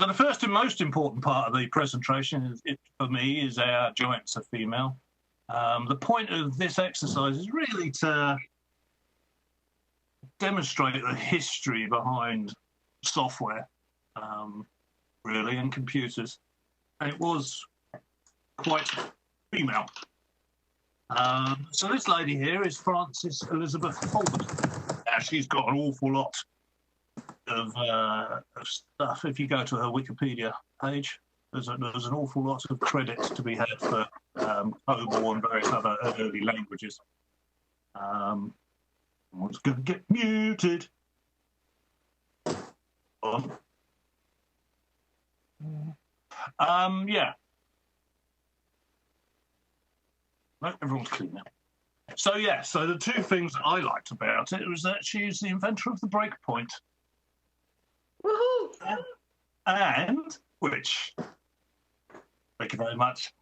So the first and most important part of the presentation, for me, is our joints are female. The point of this exercise is really to demonstrate the history behind software, really, and computers. And it was quite female. So this lady here is Frances Elizabeth Holden. Now, she's got an awful lot of stuff. If you go to her Wikipedia page, there's an awful lot of credit to be had for COBOL and various other early languages. Someone's going to get muted. Yeah. No, everyone's clean now. So yeah, so the two things I liked about it was that she's the inventor of the breakpoint. Woohoo! And which, thank you very much,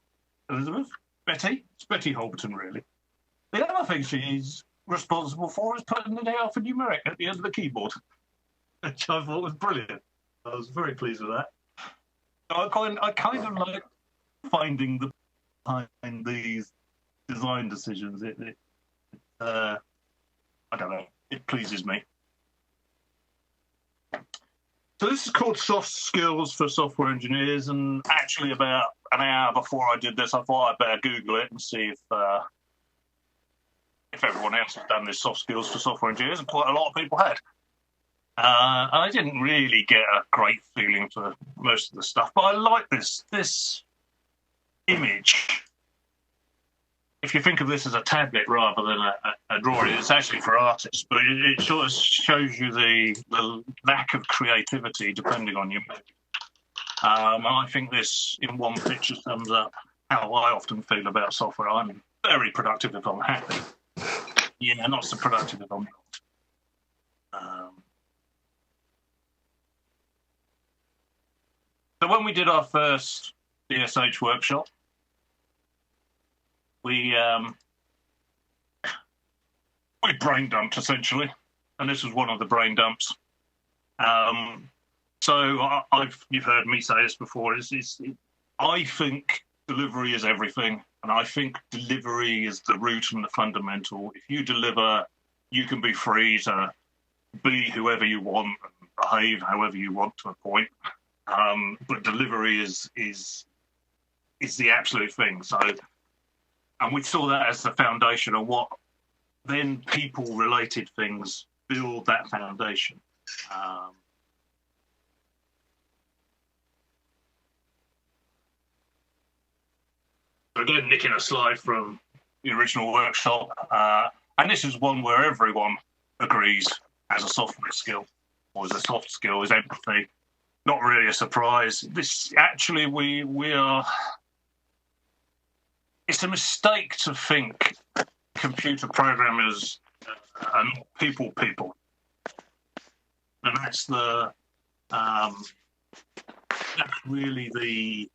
Elizabeth. It's Betty Holberton, really. The other thing she's responsible for is putting the alphanumeric at the end of the keyboard, which I thought was brilliant. I was very pleased with that. I kind of like finding the behind these design decisions. I don't know. It pleases me. So this is called Soft Skills for Software Engineers, and actually about an hour before I did this, I thought I'd better Google it and see if everyone else had done this Soft Skills for Software Engineers, and quite a lot of people had. And I didn't really get a great feeling for most of the stuff, but I like this image. If you think of this as a tablet rather than a drawing, it's actually for artists, but it sort of shows you the lack of creativity depending on your mood. And I think this, in one picture, sums up how I often feel about software. I'm very productive if I'm happy. Yeah, not so productive if I'm not. So when we did our first DSH workshop, we brain dumped, essentially, and this was one of the brain dumps. So you've heard me say this before. I think delivery is everything, and I think delivery is the root and the fundamental. If you deliver, you can be free to be whoever you want and behave however you want to a point. But delivery is the absolute thing. So. And we saw that as the foundation of what then people-related things build that foundation. Again, nicking a slide from the original workshop. And this is one where everyone agrees as a software skill, or as a soft skill, is empathy. Not really a surprise. This actually, we are... It's a mistake to think computer programmers are not people, and that's really the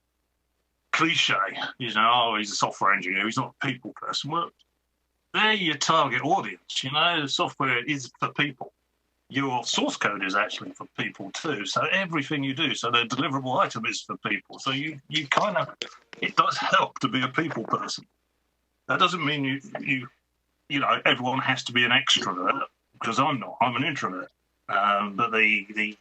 cliche. You know, oh, he's a software engineer, he's not a people person. Well, they're your target audience. You know, the software is for people. Your source code is actually for people too. So everything you do, so the deliverable item is for people. So you kind of, it does help to be a people person. That doesn't mean you know, everyone has to be an extrovert, because I'm not. I'm an introvert. But it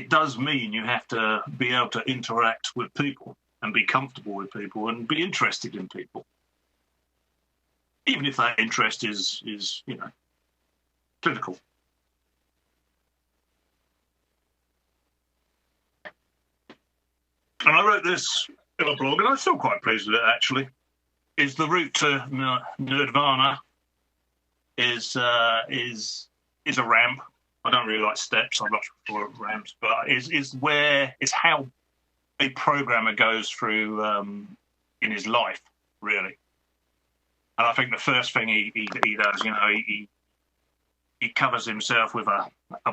does mean you have to be able to interact with people and be comfortable with people and be interested in people, even if that interest is you know, clinical. And I wrote this in a blog, and I'm still quite pleased with it, actually. Is the route to nirvana is a ramp. I don't really like steps. I'm not sure of ramps, but is how a programmer goes through in his life, really. And I think the first thing he does, you know, he covers himself with a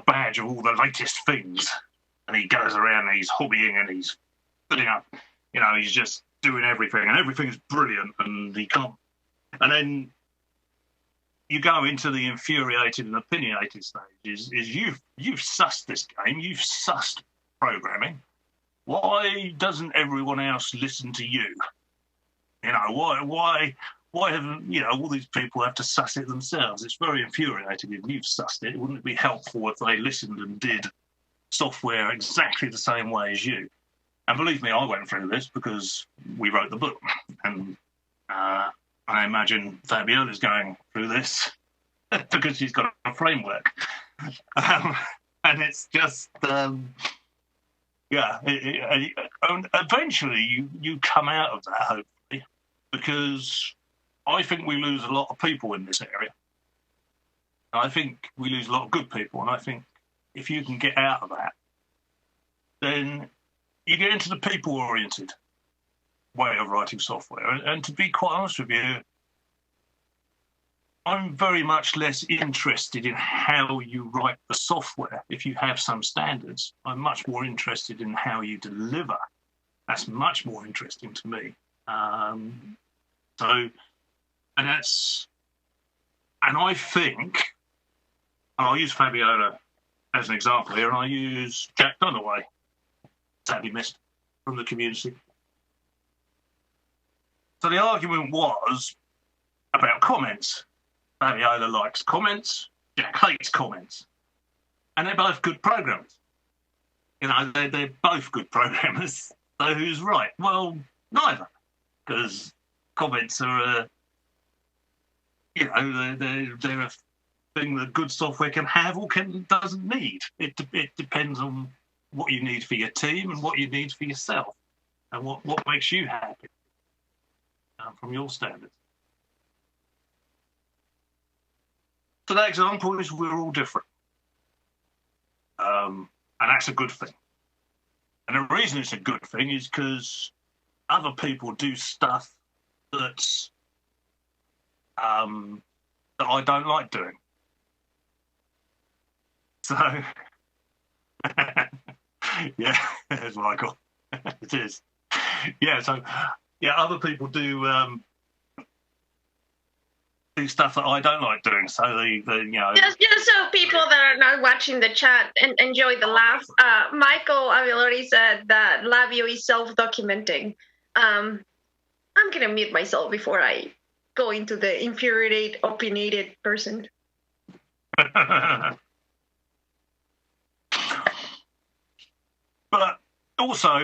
badge of all the latest things, and he goes around and he's hobbying and he's putting up, you know, he's just doing everything, and everything's brilliant, and he can't. And then you go into the infuriated and opinionated stage. Is you've sussed this game, you've sussed programming, why doesn't everyone else listen to you? You know, why haven't, you know, all these people have to suss it themselves? It's very infuriating if you've sussed it. Wouldn't it be helpful if they listened and did software exactly the same way as you? And believe me, I went through this because we wrote the book. And I imagine Fabiola's going through this because she's got a framework. And it's just, and eventually you come out of that, hopefully, because I think we lose a lot of people in this area. I think we lose a lot of good people, and I think if you can get out of that, then you get into the people-oriented way of writing software. And to be quite honest with you, I'm very much less interested in how you write the software. If you have some standards, I'm much more interested in how you deliver. That's much more interesting to me. And I think, and I'll use Fabiola as an example here, and I use Jack Dunaway, sadly missed from the community. So the argument was about comments. Fabiola likes comments, Jack hates comments. And they're both good programmers. You know, they're both good programmers. So who's right? Well, neither. Because comments are, they're a thing that good software can have or doesn't need. It depends on what you need for your team and what you need for yourself and what makes you happy from your standards. So that example is we're all different. And that's a good thing. And the reason it's a good thing is because other people do stuff that I don't like doing. So, yeah, there's Michael. It is. Yeah, so, yeah, other people do stuff that I don't like doing. So just so people that are not watching the chat and enjoy the laugh, Michael Avilori said that LabVIEW is self-documenting. I'm gonna mute myself before I go into the infuriated, opinionated person. But also,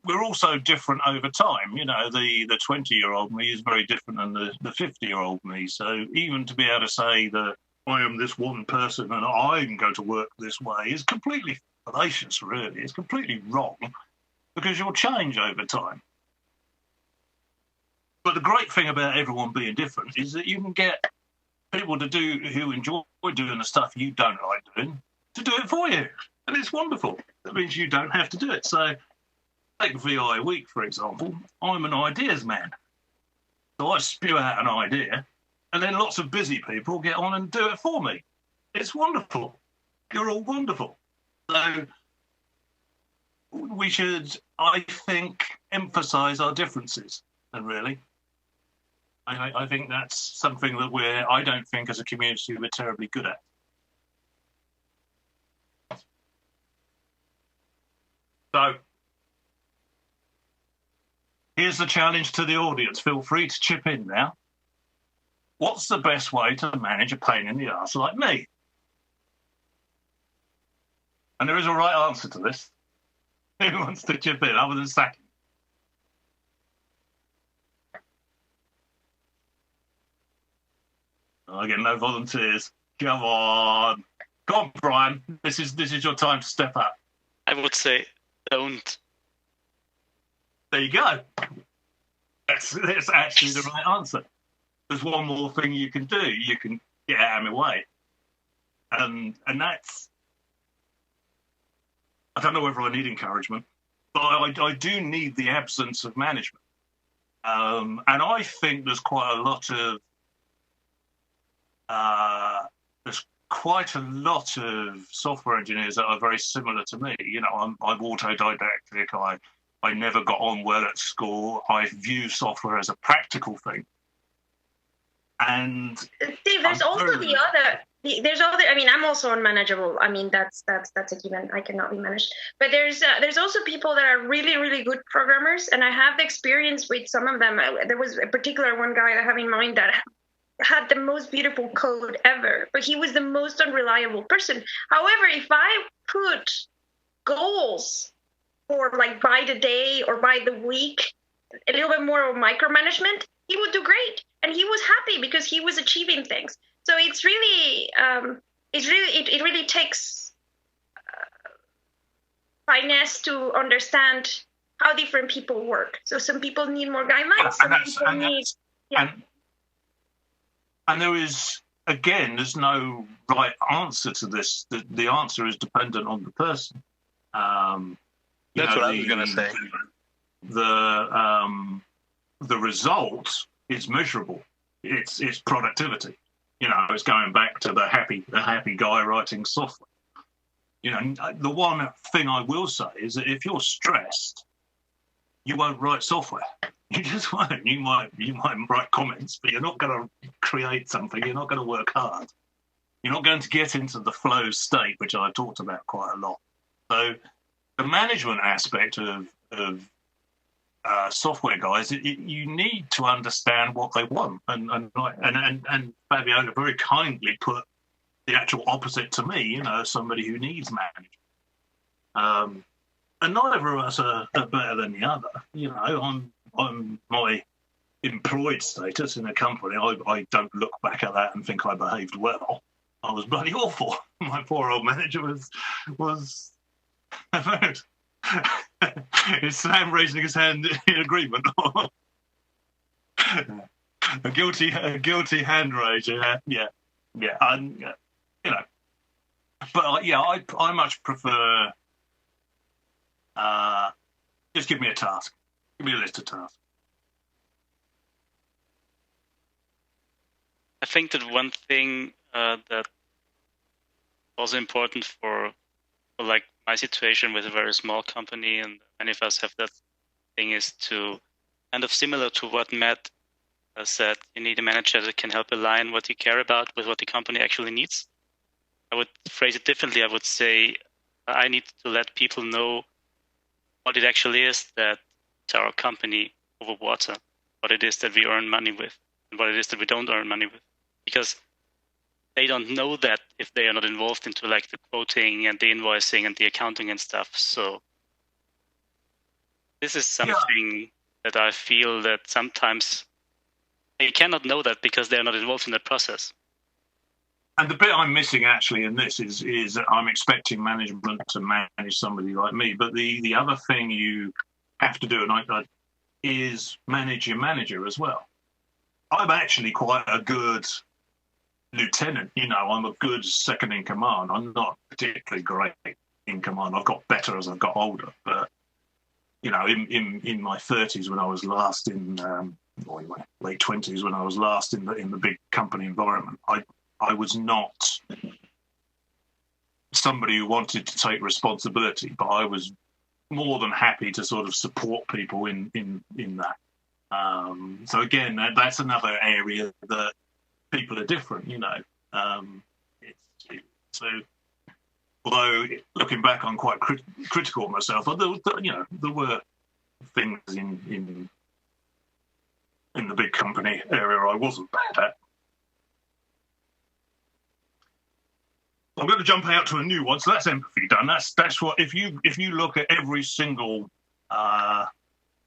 we're also different over time. The 20-year-old me is very different than the 50-year-old me. So even to be able to say that I am this one person and I'm going to work this way is completely fallacious, really. It's completely wrong because you'll change over time. But the great thing about everyone being different is that you can get people who enjoy doing the stuff you don't like doing to do it for you. And it's wonderful. That means you don't have to do it. So take VIWeek, for example. I'm an ideas man. So I spew out an idea, and then lots of busy people get on and do it for me. It's wonderful. You're all wonderful. So we should, I think, emphasise our differences, and really. I think that's something that I don't think as a community we're terribly good at. So, here's the challenge to the audience. Feel free to chip in now. What's the best way to manage a pain in the arse like me? And there is a right answer to this. Who wants to chip in other than sacking? I get no volunteers. Come on. Come on, Brian. This is your time to step up. I would say don't. There you go. That's actually the right answer. There's one more thing you can do. You can get out of my way. And that's... I don't know whether I need encouragement, but I do need the absence of management. And I think there's quite a lot of software engineers that are very similar to me. I'm autodidactic. I never got on well at school. I view software as a practical thing. And Steve, there's also the there's other. I mean, I'm also unmanageable. I mean, that's a given. I cannot be managed. But there's also people that are really, really good programmers, and I have the experience with some of them. There was a particular one guy I have in mind that had the most beautiful code ever, but he was the most unreliable person. However, if I put goals for like by the day or by the week, a little bit more of micromanagement, he would do great, and he was happy because he was achieving things. So it's really, it really takes finesse to understand how different people work. So some people need more guidelines. And there is, again, there's no right answer to this. The answer is dependent on the person. That's what I was going to say. The result is measurable. It's productivity. It's going back to the happy guy writing software. The one thing I will say is that if you're stressed, you won't write software. You just won't. You might write comments, but you're not going to create something. You're not going to work hard. You're not going to get into the flow state, which I talked about quite a lot. So the management aspect of software guys, you need to understand what they want, and Fabiola very kindly put the actual opposite to me. Somebody who needs management, and neither of us are better than the other. On my employed status in a company, I don't look back at that and think I behaved well. I was bloody awful. My poor old manager was. Is Sam raising his hand in agreement? a guilty hand raise. Yeah. But I much prefer. Just give me a task. Give me a list of tasks. I think that one thing that was important for like my situation with a very small company, and many of us have that thing, is to kind of similar to what Matt said, you need a manager that can help align what you care about with what the company actually needs. I would phrase it differently. I would say I need to let people know what it actually is that our company over water, what it is that we earn money with, and what it is that we don't earn money with. Because they don't know that if they are not involved into like the quoting and the invoicing and the accounting and stuff. So this is something that I feel that sometimes they cannot know that because they're not involved in that process. And the bit I'm missing actually in this is that I'm expecting management to manage somebody like me. But the other thing you have to do is manage your manager as well. I'm actually quite a good lieutenant. I'm a good second in command. I'm not particularly great in command. I've got better as I've got older. But in my 30s, when I was last in, or in my late 20s, when I was last in the big company environment, I was not somebody who wanted to take responsibility, but I was more than happy to sort of support people in that. So again, that's another area that people are different, So although looking back, I'm quite critical of myself. There were things in the big company area I wasn't bad at. I'm going to jump out to a new one. So that's empathy done. That's what if you look at every single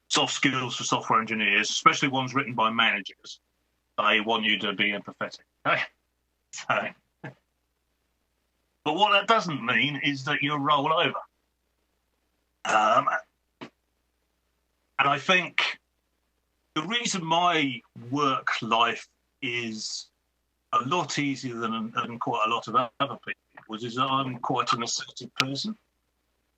soft skills for software engineers, especially ones written by managers, they want you to be empathetic. Okay? So, but what that doesn't mean is that you roll over. And I think the reason my work life is a lot easier than quite a lot of other people is that I'm quite an assertive person.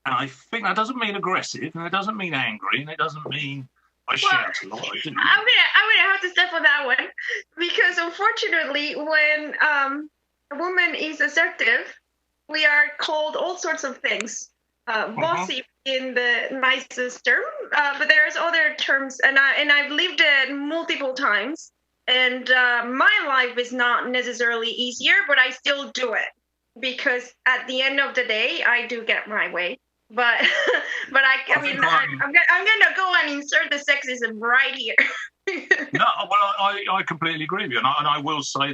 And I think that doesn't mean aggressive, and it doesn't mean angry, and it doesn't mean I shout a lot. I'm gonna have to step on that one, because unfortunately, when a woman is assertive, we are called all sorts of things. Bossy in the nicest term, but there's other terms, and I've lived it multiple times. And my life is not necessarily easier, but I still do it because at the end of the day, I do get my way. But I mean, I'm gonna go and insert the sexism right here. No, well, I completely agree with you, and I will say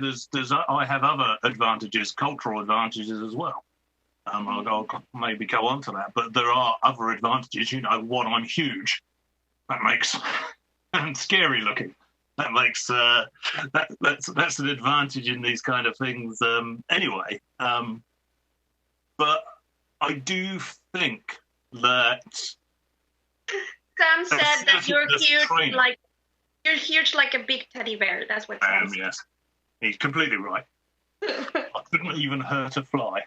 I have other advantages, cultural advantages as well. I'll maybe go on to that, but there are other advantages. You know, one, I'm huge. That makes and scary looking. That makes that's an advantage in these kind of things. Anyway, but I do think that Sam said that you're huge like a big teddy bear. That's what Sam said. Yes, he's completely right. I couldn't even hurt a fly.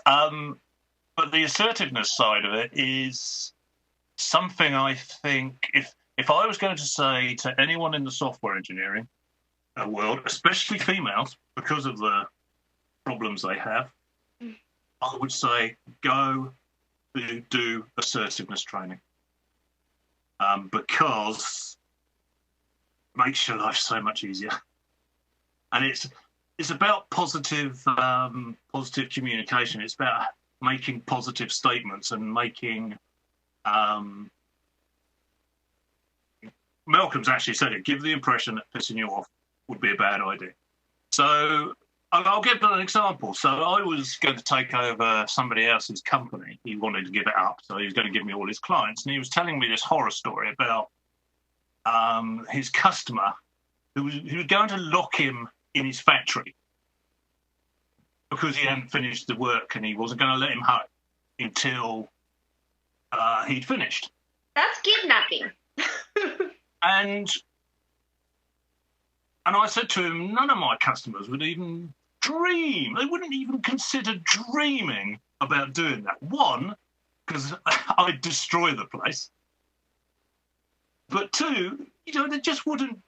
But the assertiveness side of it is something I think if I was going to say to anyone in the software engineering world, especially females, because of the problems they have, I would say go do assertiveness training. Because it makes your life so much easier. And it's about positive communication. It's about making positive statements and making Malcolm's actually said it, give the impression that pissing you off would be a bad idea. So I'll give an example. So I was going to take over somebody else's company. He wanted to give it up, so he was going to give me all his clients. And he was telling me this horror story about his customer who was going to lock him in his factory because he hadn't finished the work and he wasn't going to let him home until he'd finished. That's kidnapping. And I said to him, none of my customers would even dream. They wouldn't even consider dreaming about doing that. One, because I'd destroy the place. But two, they just wouldn't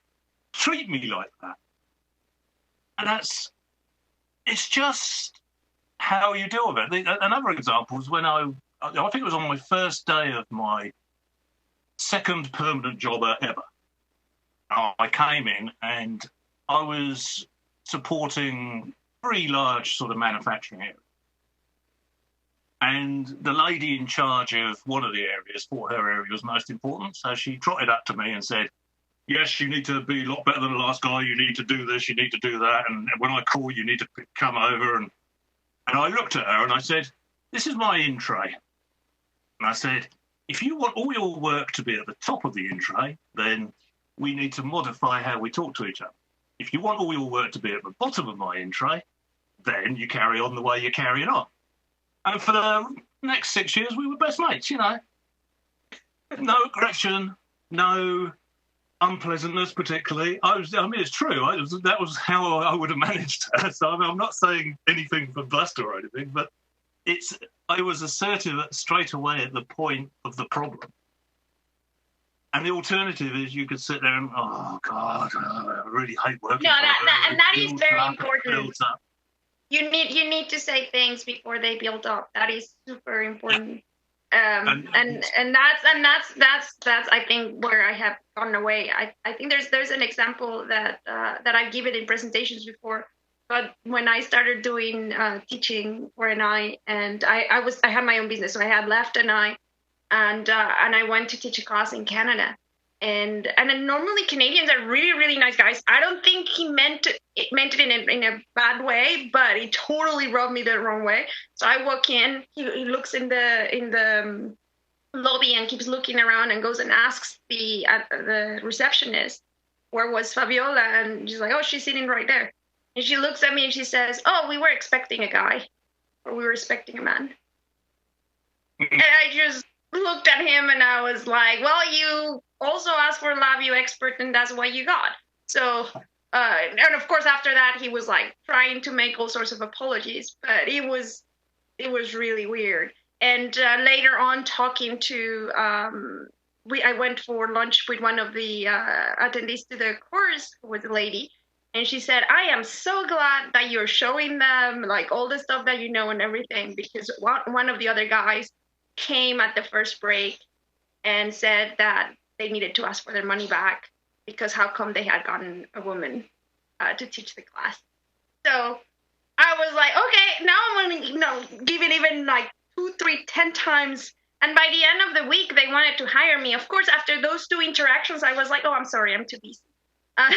treat me like that. And it's just how you deal with it. Another example was when I think it was on my first day of my second permanent job ever. I came in and I was supporting very large sort of manufacturing areas. And the lady in charge of one of the areas thought her area was most important. So she trotted up to me and said, yes, you need to be a lot better than the last guy. You need to do this, you need to do that. And when I call, you need to come over. And I looked at her and I said, this is my in tray. And I said, if you want all your work to be at the top of the in tray, then we need to modify how we talk to each other. If you want all your work to be at the bottom of my in tray, then you carry on the way you're carrying on. And for the next 6 years, we were best mates, No aggression, no unpleasantness particularly. It's true. That was how I would have managed her. So I'm not saying anything for bluster or anything, but I was assertive straight away at the point of the problem. And the alternative is you could sit there and, oh, God, I really hate working. No, that is very important. You need to say things before they build up. That is super important. Yeah. And that's I think where I have gone away. I think there's an example that I've given in presentations before. But when I started doing teaching for NI, and I had my own business, so I had left NI, and I went to teach a class in Canada, and then normally Canadians are really, really nice guys. I don't think he meant it in a bad way, but he totally rubbed me the wrong way. So I walk in, he looks in the lobby and keeps looking around and goes and asks the receptionist, where was Fabiola? And she's like, oh, she's sitting right there. And she looks at me and she says, oh, we were expecting a guy, or we were expecting a man. And I just looked at him and I was like, well, you also asked for a LabVIEW expert and that's what you got. So, and of course, after that, he was like trying to make all sorts of apologies, but it was really weird. And later on, talking to, I went for lunch with one of the attendees to the course, who was a lady. And she said, I am so glad that you're showing them like all the stuff that you know and everything, because one of the other guys came at the first break and said that they needed to ask for their money back because how come they had gotten a woman to teach the class. So I was like, okay, now I'm going to give it even like 2, 3, 10 times. And by the end of the week, they wanted to hire me. Of course, after those 2 interactions, I was like, oh, I'm sorry, I'm too busy. I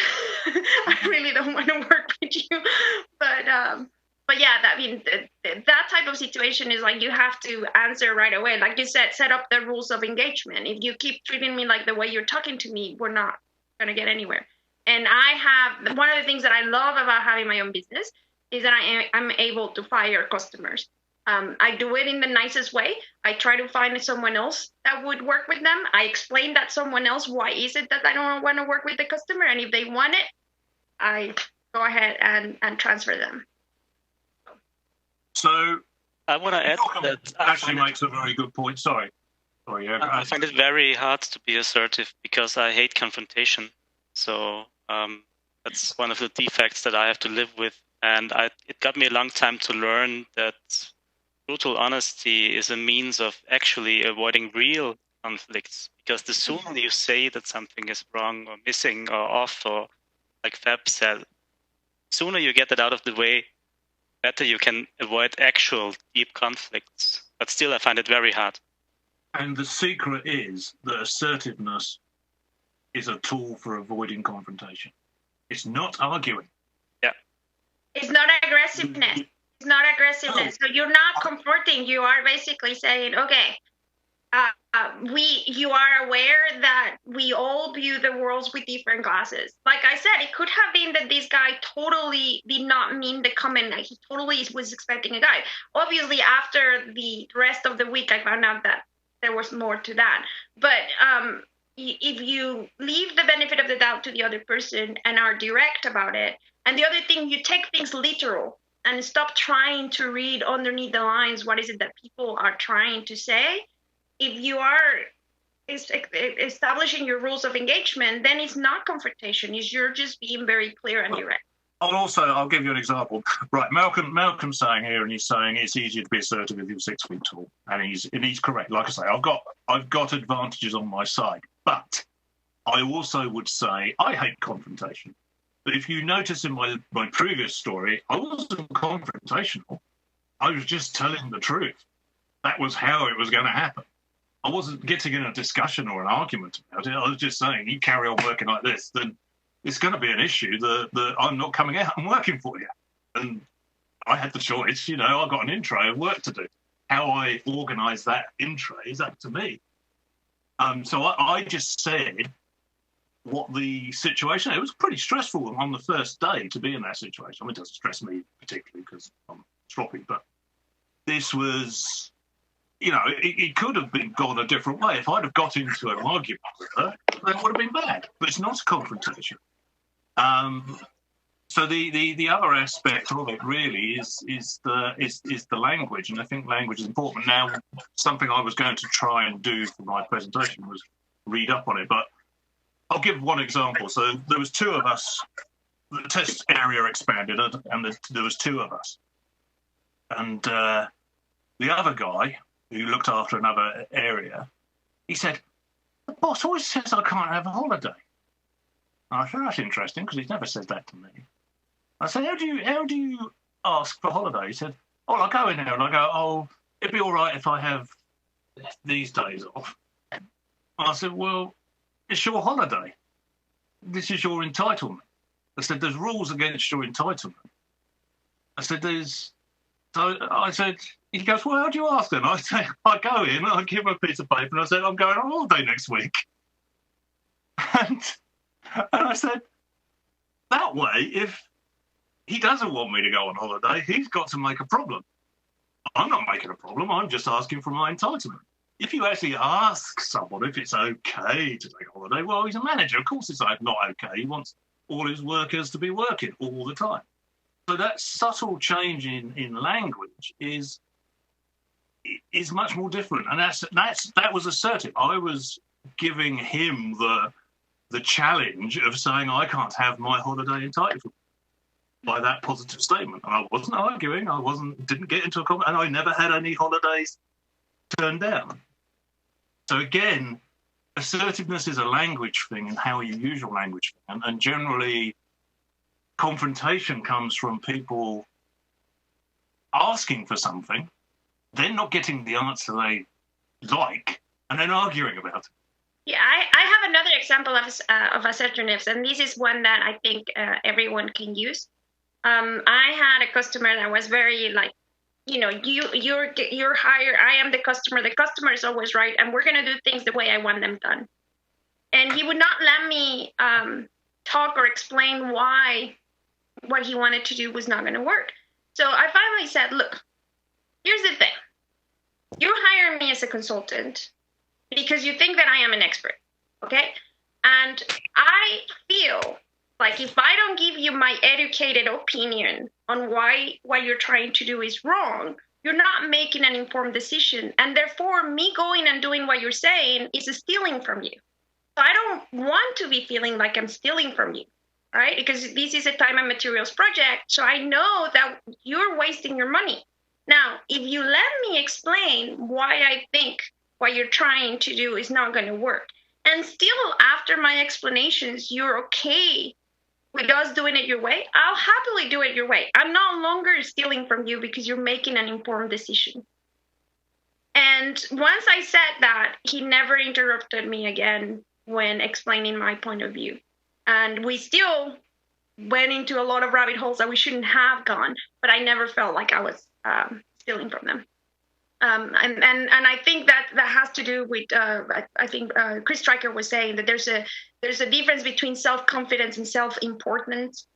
really don't want to work with you. But yeah, that type of situation is like you have to answer right away. Like you said, set up the rules of engagement. If you keep treating me like the way you're talking to me, we're not going to get anywhere. And one of the things that I love about having my own business is that I'm able to fire customers. I do it in the nicest way. I try to find someone else that would work with them. I explain that someone else, why is it that I don't want to work with the customer? And if they want it, I go ahead and transfer them. So I want to add that actually makes a very good point. Sorry. I find it very hard to be assertive because I hate confrontation. So that's one of the defects that I have to live with. And it got me a long time to learn that brutal honesty is a means of actually avoiding real conflicts. Because the sooner you say that something is wrong or missing or off, or like Fab said, sooner you get that out of the way, better you can avoid actual deep conflicts. But still, I find it very hard. And the secret is that assertiveness is a tool for avoiding confrontation. It's not arguing. Yeah. It's not aggressiveness. It's not aggressiveness. No. So you're not comforting. You are basically saying, okay, you are aware that we all view the worlds with different glasses. Like I said, it could have been that this guy totally did not mean the comment. He totally was expecting a guy. Obviously, after the rest of the week, I found out that there was more to that. But if you leave the benefit of the doubt to the other person and are direct about it, and the other thing, you take things literal and stop trying to read underneath the lines what is it that people are trying to say. If you are establishing your rules of engagement, then it's not confrontation. You're just being very clear and direct. I'll give you an example. Right, Malcolm's saying here, and he's saying it's easier to be assertive with your 6-week tool, and he's correct. Like I say, I've got advantages on my side, but I also would say I hate confrontation. But if you notice in my previous story, I wasn't confrontational. I was just telling the truth. That was how it was going to happen. I wasn't getting in a discussion or an argument about it. I was just saying, you carry on working like this, then it's going to be an issue that I'm not coming out and working for you. And I had the choice, I've got an intro of work to do. How I organise that intro is up to me. So I just said what the situation, it was pretty stressful on the first day to be in that situation. I mean, it doesn't stress me particularly because I'm stroppy, but this was, it could have been gone a different way. If I'd have got into an argument with her, that would have been bad. But it's not a confrontation. So the other aspect of it really is the language, and I think language is important. Now, something I was going to try and do for my presentation was read up on it, but I'll give one example. So there was 2 of us. The test area expanded, and there was 2 of us, and the other guy who looked after another area, he said, "The boss always says I can't have a holiday." And I thought, that's interesting, because he's never said that to me. I said, how do you ask for holiday? He said, I go in there and I go, it'd be all right if I have these days off. And I said, well, it's your holiday. This is your entitlement. I said, there's rules against your entitlement. I said, he goes, well, how do you ask then? I say, I go in, I give him a piece of paper, and I said, I'm going on holiday next week. And I said, that way, if he doesn't want me to go on holiday, he's got to make a problem. I'm not making a problem. I'm just asking for my entitlement. If you actually ask someone if it's okay to take a holiday, well, he's a manager. Of course it's not okay. He wants all his workers to be working all the time. So that subtle change in language is much more different. And that was assertive. I was giving him the challenge of saying I can't have my holiday entitlement by that positive statement. And I wasn't arguing. Didn't get into a comment, and I never had any holidays turned down. So again, assertiveness is a language thing and how you use your language. And generally, confrontation comes from people asking for something, then not getting the answer they like, and then arguing about it. Yeah, I have another example of assertiveness, and this is one that I think everyone can use. I had a customer that was very like, you're higher, I am the customer is always right, and we're going to do things the way I want them done. And he would not let me talk or explain why what he wanted to do was not going to work. So I finally said, look, here's the thing. You hire me as a consultant because you think that I am an expert, okay? And I feel like if I don't give you my educated opinion on why what you're trying to do is wrong, you're not making an informed decision. And therefore, me going and doing what you're saying is stealing from you. So I don't want to be feeling like I'm stealing from you, right? Because this is a time and materials project. So I know that you're wasting your money. Now, if you let me explain why I think what you're trying to do is not going to work, and still after my explanations, you're okay with us doing it your way, I'll happily do it your way. I'm no longer stealing from you because you're making an informed decision. And once I said that, he never interrupted me again when explaining my point of view. And we still went into a lot of rabbit holes that we shouldn't have gone, but I never felt like I was stealing from them. And I think that has to do with I think Chris Stryker was saying that there's a difference between self-confidence and self-importance,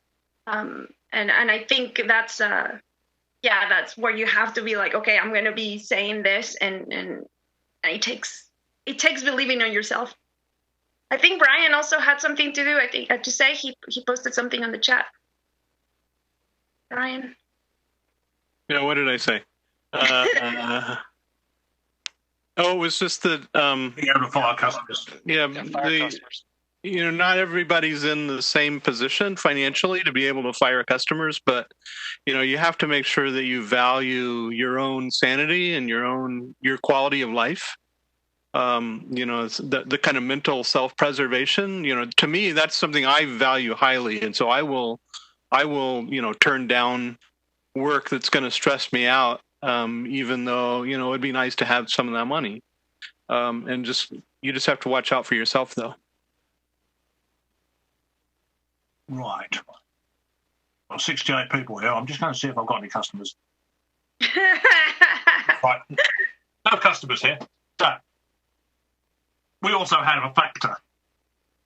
and I think that's where you have to be like, okay, I'm going to be saying this, and it takes believing in yourself. I think Brian also had something to do. I think to say he posted something on the chat. Brian. Yeah, what did I say? It was just that. Fire customers. Yeah, customers. Not everybody's in the same position financially to be able to fire customers, but you have to make sure that you value your own sanity and your quality of life. It's the kind of mental self-preservation. To me, that's something I value highly, and so I will turn down work that's going to stress me out. Even though, it'd be nice to have some of that money. And you just have to watch out for yourself, though. Right. Well, 68 people here. I'm just going to see if I've got any customers. Right. No customers here. So, we also have a factor.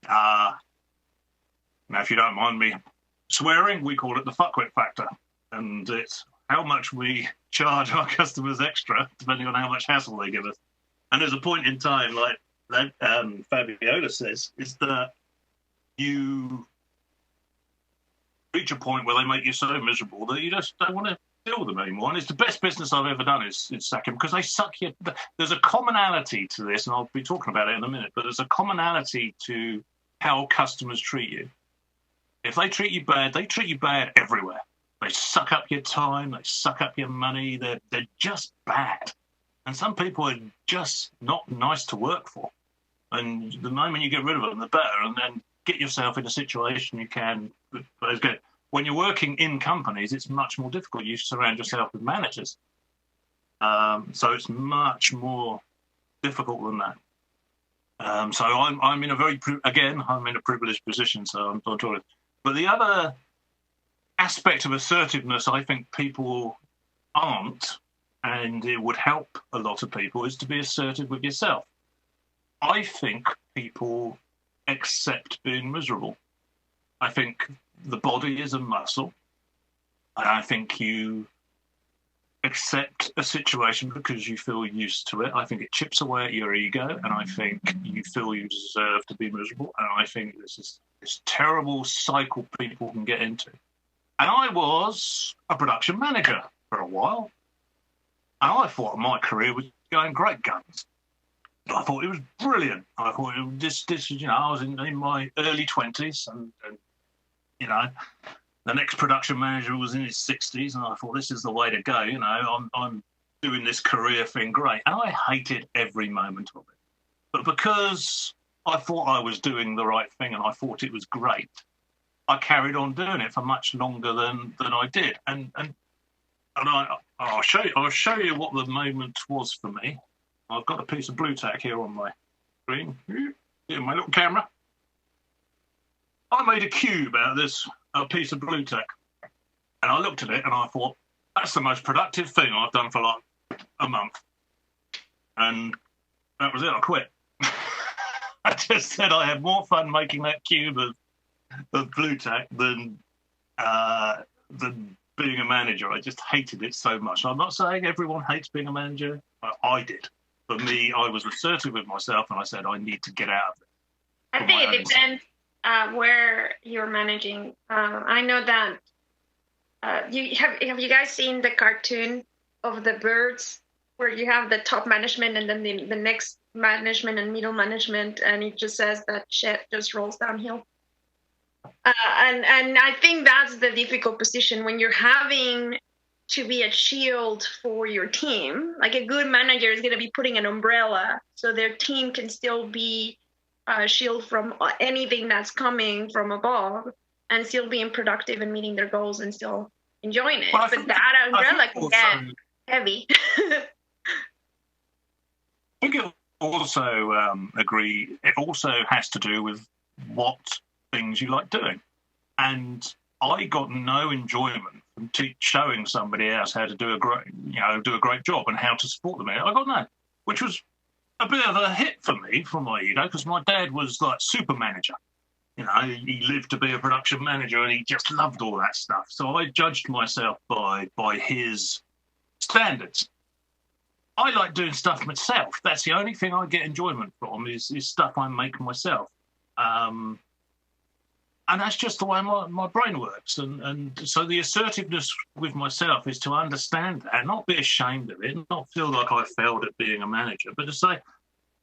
Now, if you don't mind me swearing, we call it the fuckwit factor. And it's how much we charge our customers extra, depending on how much hassle they give us. And there's a point in time, like Fabiola says, is that you reach a point where they make you so miserable that you just don't want to deal with them anymore. And it's the best business I've ever done is Sack 'em, because they suck you. There's a commonality to this, and I'll be talking about it in a minute, but there's a commonality to how customers treat you. If they treat you bad, they treat you bad everywhere. They suck up your time, they suck up your money, they're just bad. And some people are just not nice to work for. And the moment you get rid of them, the better, and then get yourself in a situation you can. When you're working in companies, it's much more difficult. You surround yourself with managers. So it's much more difficult than that. So I'm in a privileged position, so I'm talking. But the other aspect of assertiveness I think people aren't, and it would help a lot of people, is to be assertive with yourself. I think people accept being miserable. I think the body is a muscle, and I think you accept a situation because you feel used to it. I think it chips away at your ego, and I think you feel you deserve to be miserable, and I think this is this terrible cycle people can get into. And I was a production manager for a while. And I thought my career was going great guns. I thought it was brilliant. I thought this I was in my early 20s and the next production manager was in his 60s, and I thought this is the way to go. I'm doing this career thing great. And I hated every moment of it. But because I thought I was doing the right thing and I thought it was great, I carried on doing it for much longer than I did. And I'll show you what the moment was for me. I've got a piece of blue tack here on my screen. In my little camera. I made a cube out of a piece of blue tack. And I looked at it and I thought, that's the most productive thing I've done for like a month. And that was it, I quit. I just said I had more fun making that cube of blue tack than being a manager. I just hated it so much. I'm not saying everyone hates being a manager. I did. For me, I was assertive with myself and I said I need to get out of it. I think it depends where you're managing. I know that have you guys seen the cartoon of the birds where you have the top management and then the next management and middle management, and it just says that shit just rolls downhill. And I think that's the difficult position when you're having to be a shield for your team. Like a good manager is going to be putting an umbrella so their team can still be a shield from anything that's coming from above and still being productive and meeting their goals and still enjoying it. But that umbrella can get heavy. I think it also agree. It also has to do with what things you like doing, and I got no enjoyment from showing somebody else how to do a great job and how to support them. I got no, which was a bit of a hit for me from my ego because my dad was like super manager. He lived to be a production manager and he just loved all that stuff. So I judged myself by his standards. I like doing stuff myself. That's the only thing I get enjoyment from is stuff I make myself. And that's just the way my brain works. And so the assertiveness with myself is to understand that, not be ashamed of it, not feel like I failed at being a manager, but to say,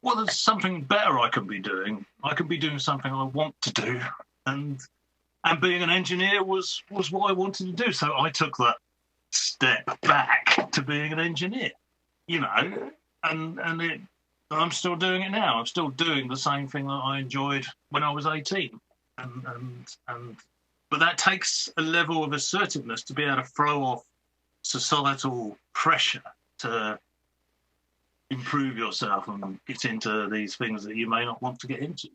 well, there's something better I can be doing. I can be doing something I want to do. And being an engineer was what I wanted to do. So I took that step back to being an engineer, and I'm still doing it now. I'm still doing the same thing that I enjoyed when I was 18. But that takes a level of assertiveness to be able to throw off societal pressure to improve yourself and get into these things that you may not want to get into,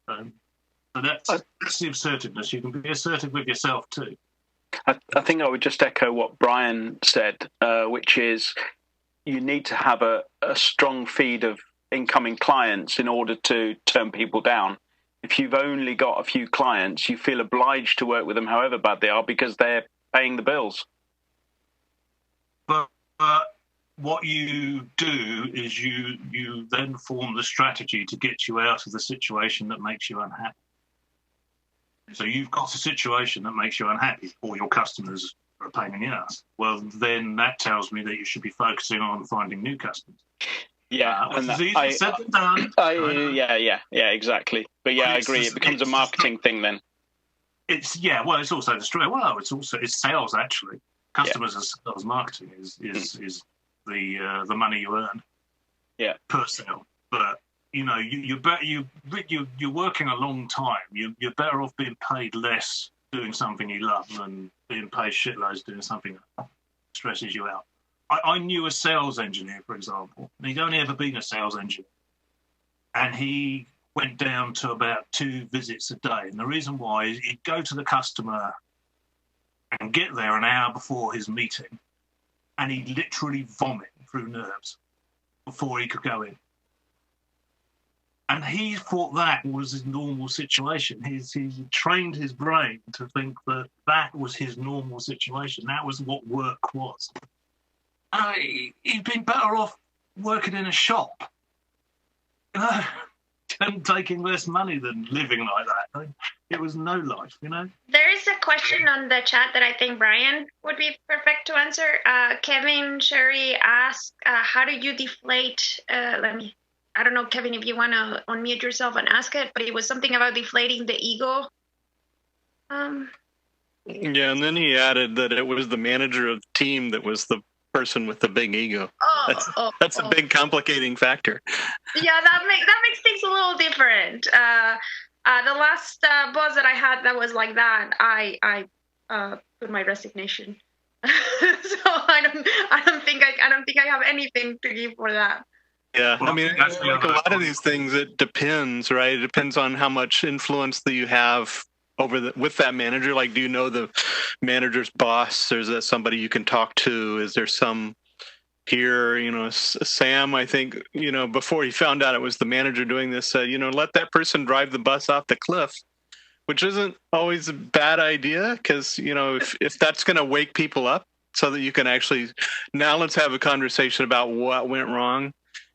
So that's the assertiveness. You can be assertive with yourself too. I think I would just echo what Brian said, which is you need to have a strong feed of incoming clients in order to turn people down. If you've only got a few clients, you feel obliged to work with them however bad they are because they're paying the bills. But what you do is you then form the strategy to get you out of the situation that makes you unhappy. So you've got a situation that makes you unhappy, or your customers are a pain in the ass. Well, then that tells me that you should be focusing on finding new customers. Yeah, and easier said than done. Yeah, exactly. But I agree. It becomes a marketing thing then. It's also the story. Well, it's sales actually. Customers as sales, marketing is the money you earn. Yeah, per sale. But you're working a long time. You're better off being paid less doing something you love than being paid shitloads doing something that stresses you out. I knew a sales engineer, for example. He'd only ever been a sales engineer. And he went down to about 2 visits a day. And the reason why is he'd go to the customer and get there an hour before his meeting, and he'd literally vomit through nerves before he could go in. And he thought that was his normal situation. He trained his brain to think that was his normal situation. That was what work was. He'd been better off working in a shop, and taking less money than living like that. It was no life, There is a question on the chat that I think Brian would be perfect to answer. Kevin Sherry asked, how do you deflate? I don't know, Kevin, if you want to unmute yourself and ask it, but it was something about deflating the ego. Yeah, and then he added that it was the manager of the team that was the person with the big ego. That's a big complicating factor. Yeah, that makes things a little different. The last boss that I had that was like that, I put my resignation. So I don't think I have anything to give for that. Yeah, I mean, like a lot of these things, it depends, right? It depends on how much influence that you have with that manager. Like, do you know the manager's boss? Or is that somebody you can talk to? Is there some here, Sam, I think, before he found out it was the manager doing this, said, let that person drive the bus off the cliff, which isn't always a bad idea because, if that's going to wake people up so that you can actually, now let's have a conversation about what went wrong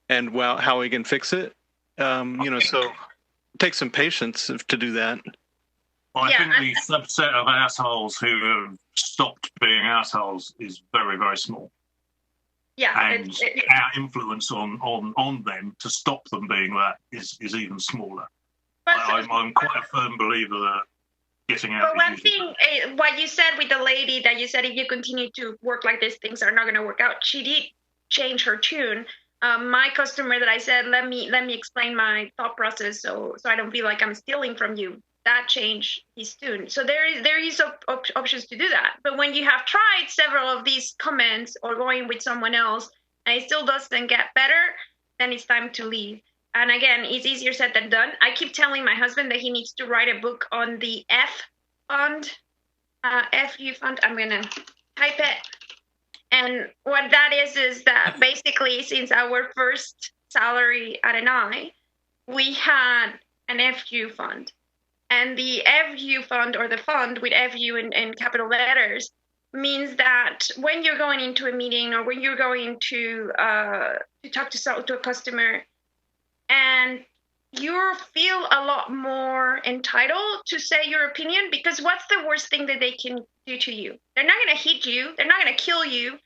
and how we can fix it. So it takes some patience to do that. Well, I think the subset of assholes who have stopped being assholes is very, very small. Yeah, and our influence on them to stop them being that is even smaller. I'm quite a firm believer that getting out. But one thing, what you said with the lady, that you said if you continue to work like this, things are not going to work out. She did change her tune. My customer that I said, let me explain my thought process, so I don't feel like I'm stealing from you. That changed his tune. So there is options to do that. But when you have tried several of these comments or going with someone else and it still doesn't get better, then it's time to leave. And again, it's easier said than done. I keep telling my husband that he needs to write a book on the FU fund. I'm going to type it. And what that is that basically since our first salary at NI, we had an FU fund. And the FU fund, or the fund with FU in capital letters, means that when you're going into a meeting or when you're going to talk to a customer, and you feel a lot more entitled to say your opinion, because what's the worst thing that they can do to you? They're not going to hit you. They're not going to kill you.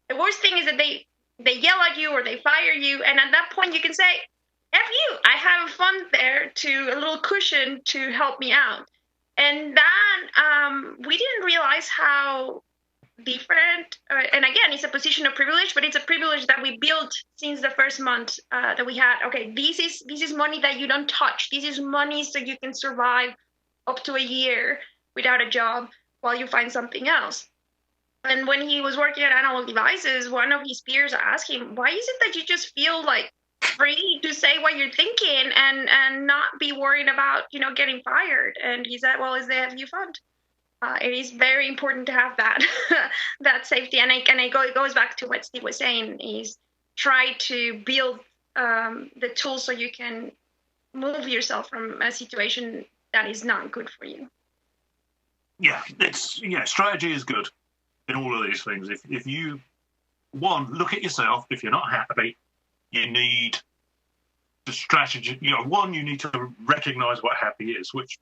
The worst thing is that they yell at you or they fire you, and at that point you can say, F you, I have a fund there a little cushion to help me out. And that, we didn't realize how different, and again, it's a position of privilege, but it's a privilege that we built since the first month that we had. Okay, this is money that you don't touch. This is money so you can survive up to a year without a job while you find something else. And when he was working at Analog Devices, one of his peers asked him, why is it that you just feel like free to say what you're thinking and not be worried about, getting fired? And he said, well, it's the FU fund. It is very important to have that that safety. And it goes back to what Steve was saying, is try to build the tools so you can move yourself from a situation that is not good for you. Yeah, strategy is good in all of these things. If you, look at yourself. If you're not happy, you need the strategy. You need to recognize what happy is, which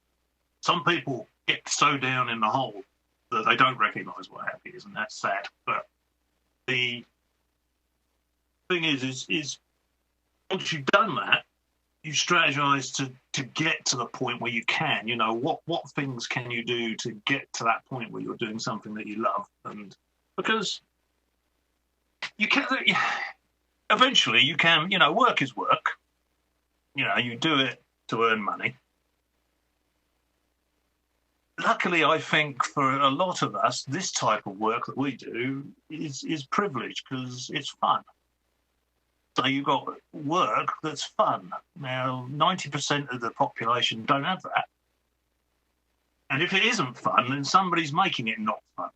some people get so down in the hole that they don't recognize what happy is, and that's sad. But the thing is once you've done that, you strategize to get to the point where you can. What things can you do to get to that point where you're doing something that you love? And because you can, eventually you can. Work is work. You do it to earn money. Luckily, I think for a lot of us, this type of work that we do is privilege because it's fun. So you've got work that's fun. Now, 90% of the population don't have that. And if it isn't fun, then somebody's making it not fun.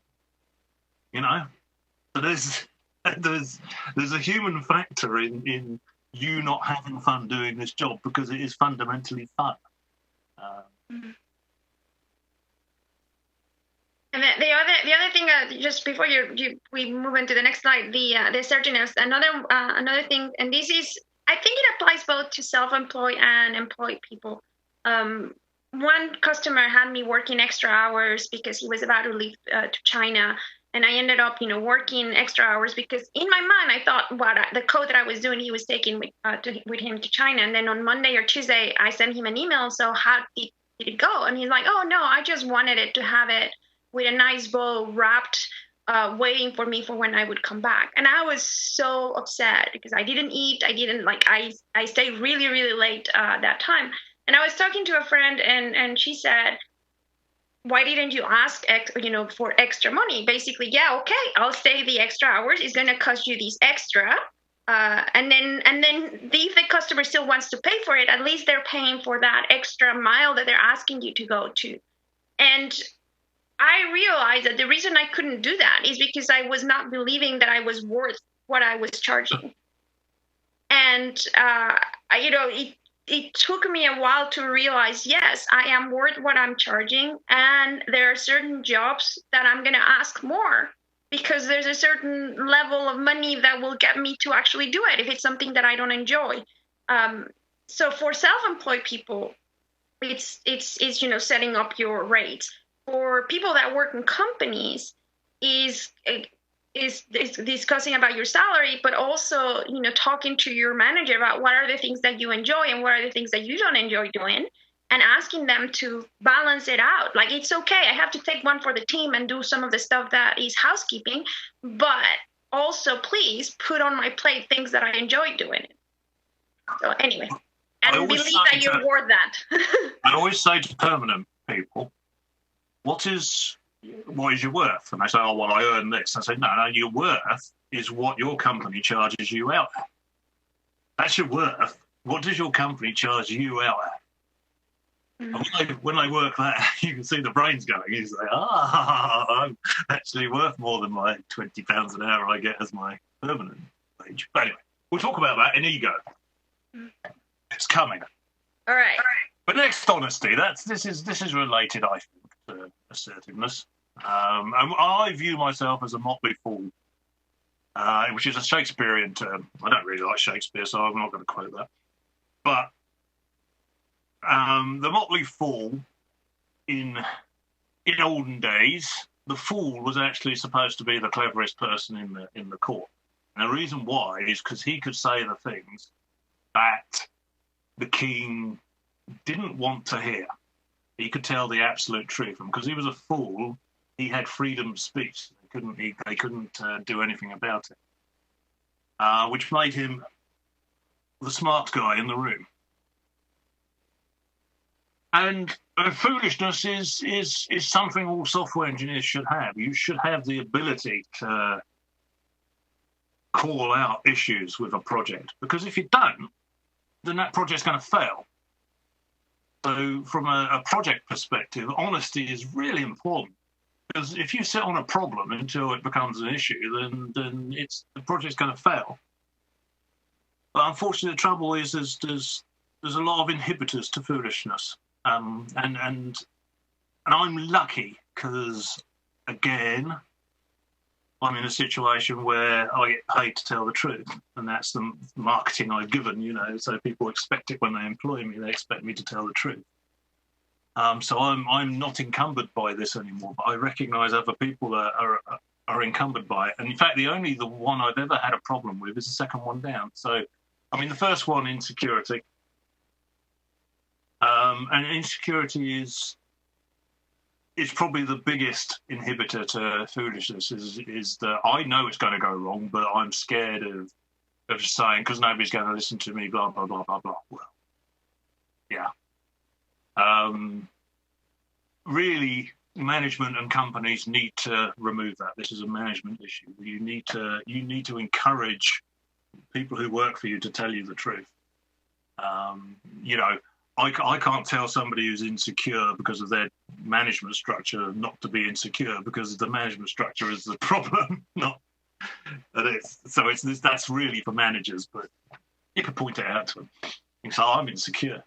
So there's a human factor in you not having fun doing this job because it is fundamentally fun. And the other thing, just before we move into the next slide, the assertiveness. Another thing, and this is, I think it applies both to self-employed and employed people. One customer had me working extra hours because he was about to leave to China, and I ended up, working extra hours because in my mind I thought the code that I was doing, he was taking with him to China. And then on Monday or Tuesday, I sent him an email. So how did it go? And he's like, oh no, I just wanted it to have it with a nice bow wrapped waiting for me for when I would come back. And I was so upset because I didn't eat. I stayed really, really late that time. And I was talking to a friend, and she said, why didn't you ask, for extra money? Basically, yeah, okay, I'll stay the extra hours. It's going to cost you these extra. And then if the customer still wants to pay for it, at least they're paying for that extra mile that they're asking you to go to. And I realized that the reason I couldn't do that is because I was not believing that I was worth what I was charging. And, it took me a while to realize, yes, I am worth what I'm charging. And there are certain jobs that I'm going to ask more because there's a certain level of money that will get me to actually do it if it's something that I don't enjoy. So for self-employed people, it's setting up your rates. For people that work in companies, is discussing about your salary, but also, talking to your manager about what are the things that you enjoy and what are the things that you don't enjoy doing, and asking them to balance it out. Like, it's okay, I have to take one for the team and do some of the stuff that is housekeeping, but also please put on my plate things that I enjoy doing. So anyway, and believe that you're worth that. I always say to permanent people, what is your worth? And they say, oh, well, I earn this. I say, no, your worth is what your company charges you out at. That's your worth. What does your company charge you out at? Mm-hmm. And when they work that, you can see the brains going. You say, I'm actually worth more than my £20 an hour I get as my permanent wage. But anyway, we'll talk about that in ego. It's coming. All right. But next, honesty. This is related, I think, to assertiveness. And I view myself as a motley fool, which is a Shakespearean term. I don't really like Shakespeare, so I'm not going to quote that. But the motley fool, in olden days, the fool was actually supposed to be the cleverest person in the court. And the reason why is because he could say the things that the king didn't want to hear. He could tell the absolute truth, and because he was a fool, he had freedom of speech. They couldn't do anything about it, which made him the smart guy in the room. And foolishness is something all software engineers should have. You should have the ability to call out issues with a project, because if you don't, then that project's going to fail. So from a project perspective, honesty is really important, because if you sit on a problem until it becomes an issue, then the project's going to fail. But unfortunately, the trouble is there's a lot of inhibitors to foolishness, and I'm lucky because, again, I'm in a situation where I get paid to tell the truth, and that's the marketing I've given, so people expect it when they employ me. They expect me to tell the truth. So I'm not encumbered by this anymore, but I recognise other people are encumbered by it. And in fact, the one I've ever had a problem with is the second one down. So, the first one, insecurity. And insecurity is probably the biggest inhibitor to foolishness, is that I know it's going to go wrong, but I'm scared of saying, because nobody's going to listen to me, blah, blah, blah, blah, blah. Well, yeah. Really, management and companies need to remove that. This is a management issue. You need to encourage people who work for you to tell you the truth. I can't tell somebody who's insecure because of their management structure not to be insecure, because the management structure is the problem, not that it's. So that's really for managers, but you can point it out to them. You say, I'm insecure.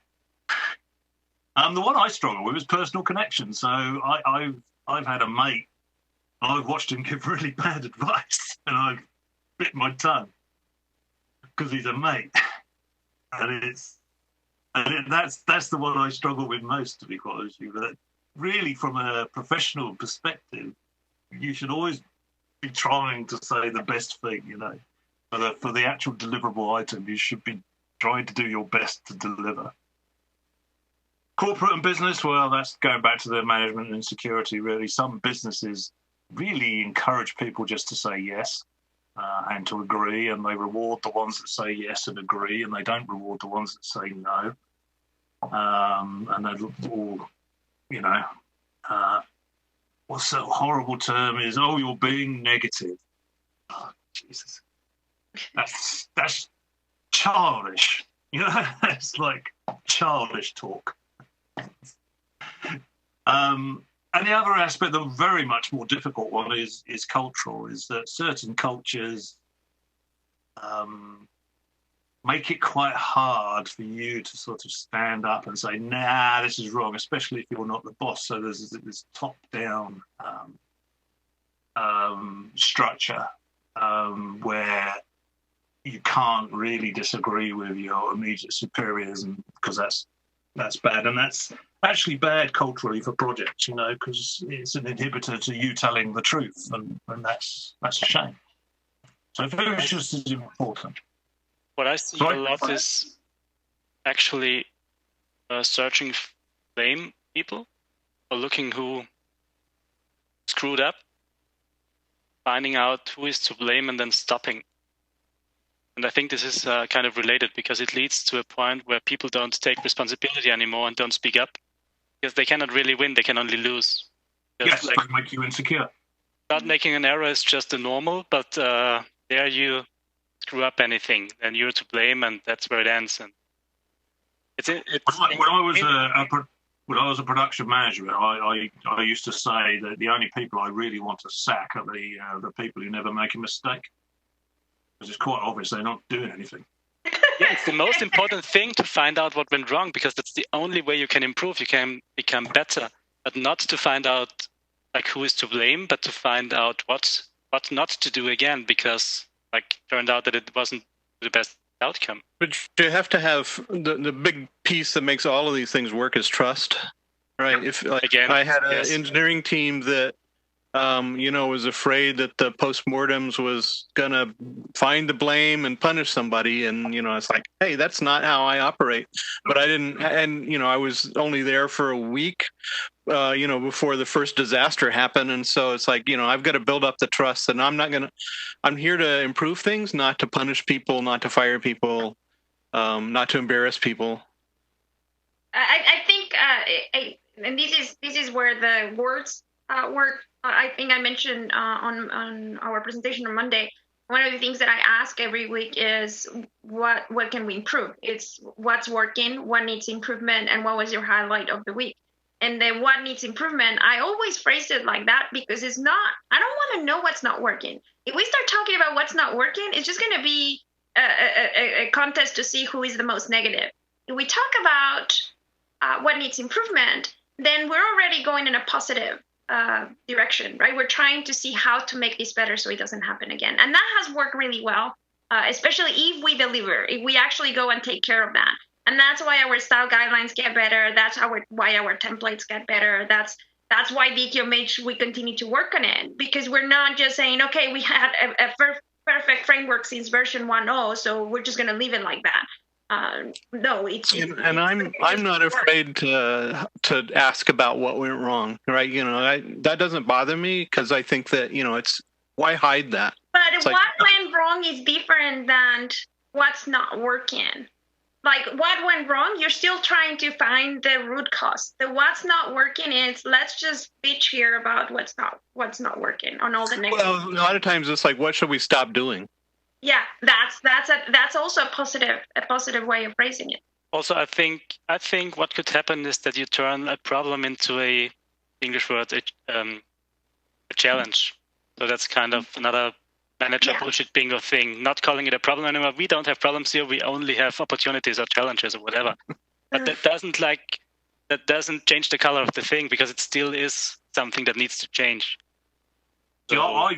The one I struggle with is personal connection. So I've had a mate, and I've watched him give really bad advice, and I've bit my tongue because he's a mate, and that's the one I struggle with most, to be quite honest with you. But really, from a professional perspective, you should always be trying to say the best thing. For the actual deliverable item, you should be trying to do your best to deliver. Corporate and business, well, that's going back to the management and security, really. Some businesses really encourage people just to say yes and to agree, and they reward the ones that say yes and agree, and they don't reward the ones that say no. And they all, you know, what's that horrible term is? Oh, you're being negative. Oh, Jesus, that's childish. You know, it's like childish talk. And the other aspect, the very much more difficult one, is cultural. Is that certain cultures make it quite hard for you to sort of stand up and say, "Nah, this is wrong," especially if you're not the boss. So there's this top-down structure where you can't really disagree with your immediate superiors, and because that's bad, and that's actually bad culturally for projects, you know, because it's an inhibitor to you telling the truth, and that's a shame. So Foolishness is important. What I see a lot is actually searching for blame people, or looking who screwed up, finding out who is to blame, and then stopping. And I think this is kind of related, because it leads to a point where people don't take responsibility anymore and don't speak up, because they cannot really win, they can only lose. Yes, like, they make you insecure. Not making an error is just a normal, but there you screw up anything, then you're to blame, and that's where it ends. And when I was a production manager, I used to say that the only people I really want to sack are the people who never make a mistake. Because it's quite obvious they're not doing anything. Yeah, it's the most important thing to find out what went wrong, because that's the only way you can improve. You can become better, but not to find out like who is to blame, but to find out what not to do again, because like turned out that it wasn't the best outcome. But you have to have the big piece that makes all of these things work is trust, right? If Again, I had an engineering team that was afraid that the postmortems was going to find the blame and punish somebody. And, it's like, hey, that's not how I operate. But I didn't, and, I was only there for a week, before the first disaster happened. And so it's like, I've got to build up the trust, and I'm here to improve things, not to punish people, not to fire people, not to embarrass people. I think, and this is where the words work. I think I mentioned on our presentation on Monday, one of the things that I ask every week is what can we improve? It's what's working, what needs improvement, and what was your highlight of the week? And then what needs improvement, I always phrase it like that, because I don't want to know what's not working. If we start talking about what's not working, it's just going to be a contest to see who is the most negative. If we talk about what needs improvement, then we're already going in a positive direction, right? We're trying to see how to make this better so it doesn't happen again. And that has worked really well, especially if we deliver, if we actually go and take care of that. And that's why our style guidelines get better. That's why our templates get better. That's why DQMH, we continue to work on it, because we're not just saying, okay, we had a perfect framework since version 1.0, so we're just going to leave it like that. No, and I'm not afraid to ask about what went wrong, right? That doesn't bother me, because I think that it's, why hide that? But it's what went wrong is different than what's not working. Like, what went wrong? You're still trying to find the root cause. The what's not working is, let's just bitch here about what's not working on all the negative. Well, a lot of times it's like, what should we stop doing? Yeah, that's also a positive way of phrasing it. Also, I think what could happen is that you turn a problem into a English word, a challenge. So that's kind of another manager bullshit bingo thing. Not calling it a problem anymore. We don't have problems here. We only have opportunities or challenges or whatever. But that doesn't change the color of the thing, because it still is something that needs to change. So I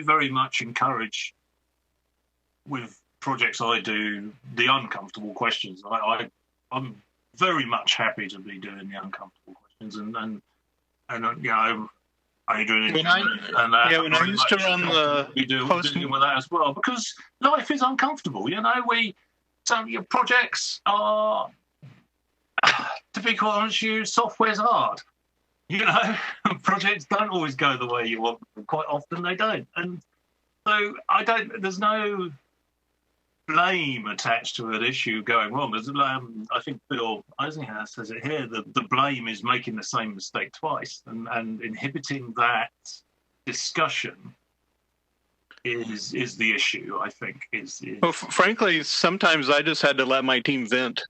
very much encourage, with projects I do, the uncomfortable questions. I'm very much happy to be doing the uncomfortable questions, and are you doing it? When I used to run dealing with that as well, because life is uncomfortable. Some your projects are, to be quite honest, software's hard. You know, projects don't always go the way you want them. Quite often they don't. And so there's no blame attached to an issue going wrong. I think Bill Eisenhower says it here, the blame is making the same mistake twice. And inhibiting that discussion is the issue, I think. Well, frankly, sometimes I just had to let my team vent.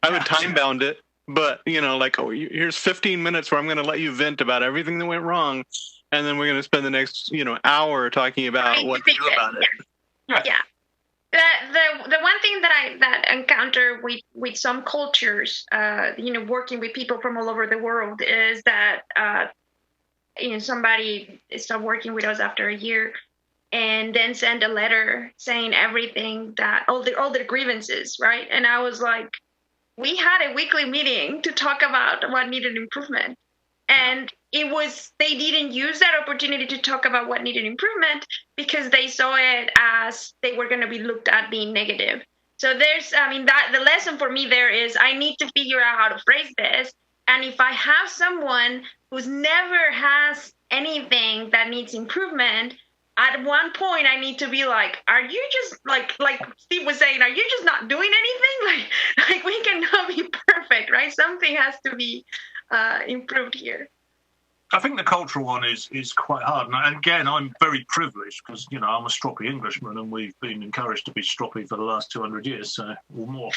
I would time bound it. But, like, here's 15 minutes where I'm going to let you vent about everything that went wrong. And then we're going to spend the next, hour talking about what to do about it. Yeah. The one thing that I encounter with some cultures, working with people from all over the world is that, somebody stopped working with us after a year and then send a letter saying everything that all the grievances, right? And I was like, we had a weekly meeting to talk about what needed improvement. And they didn't use that opportunity to talk about what needed improvement because they saw it as they were going to be looked at being negative. So the lesson for me there is I need to figure out how to phrase this. And if I have someone who's never has anything that needs improvement, at one point I need to be like, are you just like Steve was saying, are you just not doing anything? Like we cannot be perfect, right? Something has to be improved here. I think the cultural one is quite hard. And again, I'm very privileged because, I'm a stroppy Englishman and we've been encouraged to be stroppy for the last 200 years or more.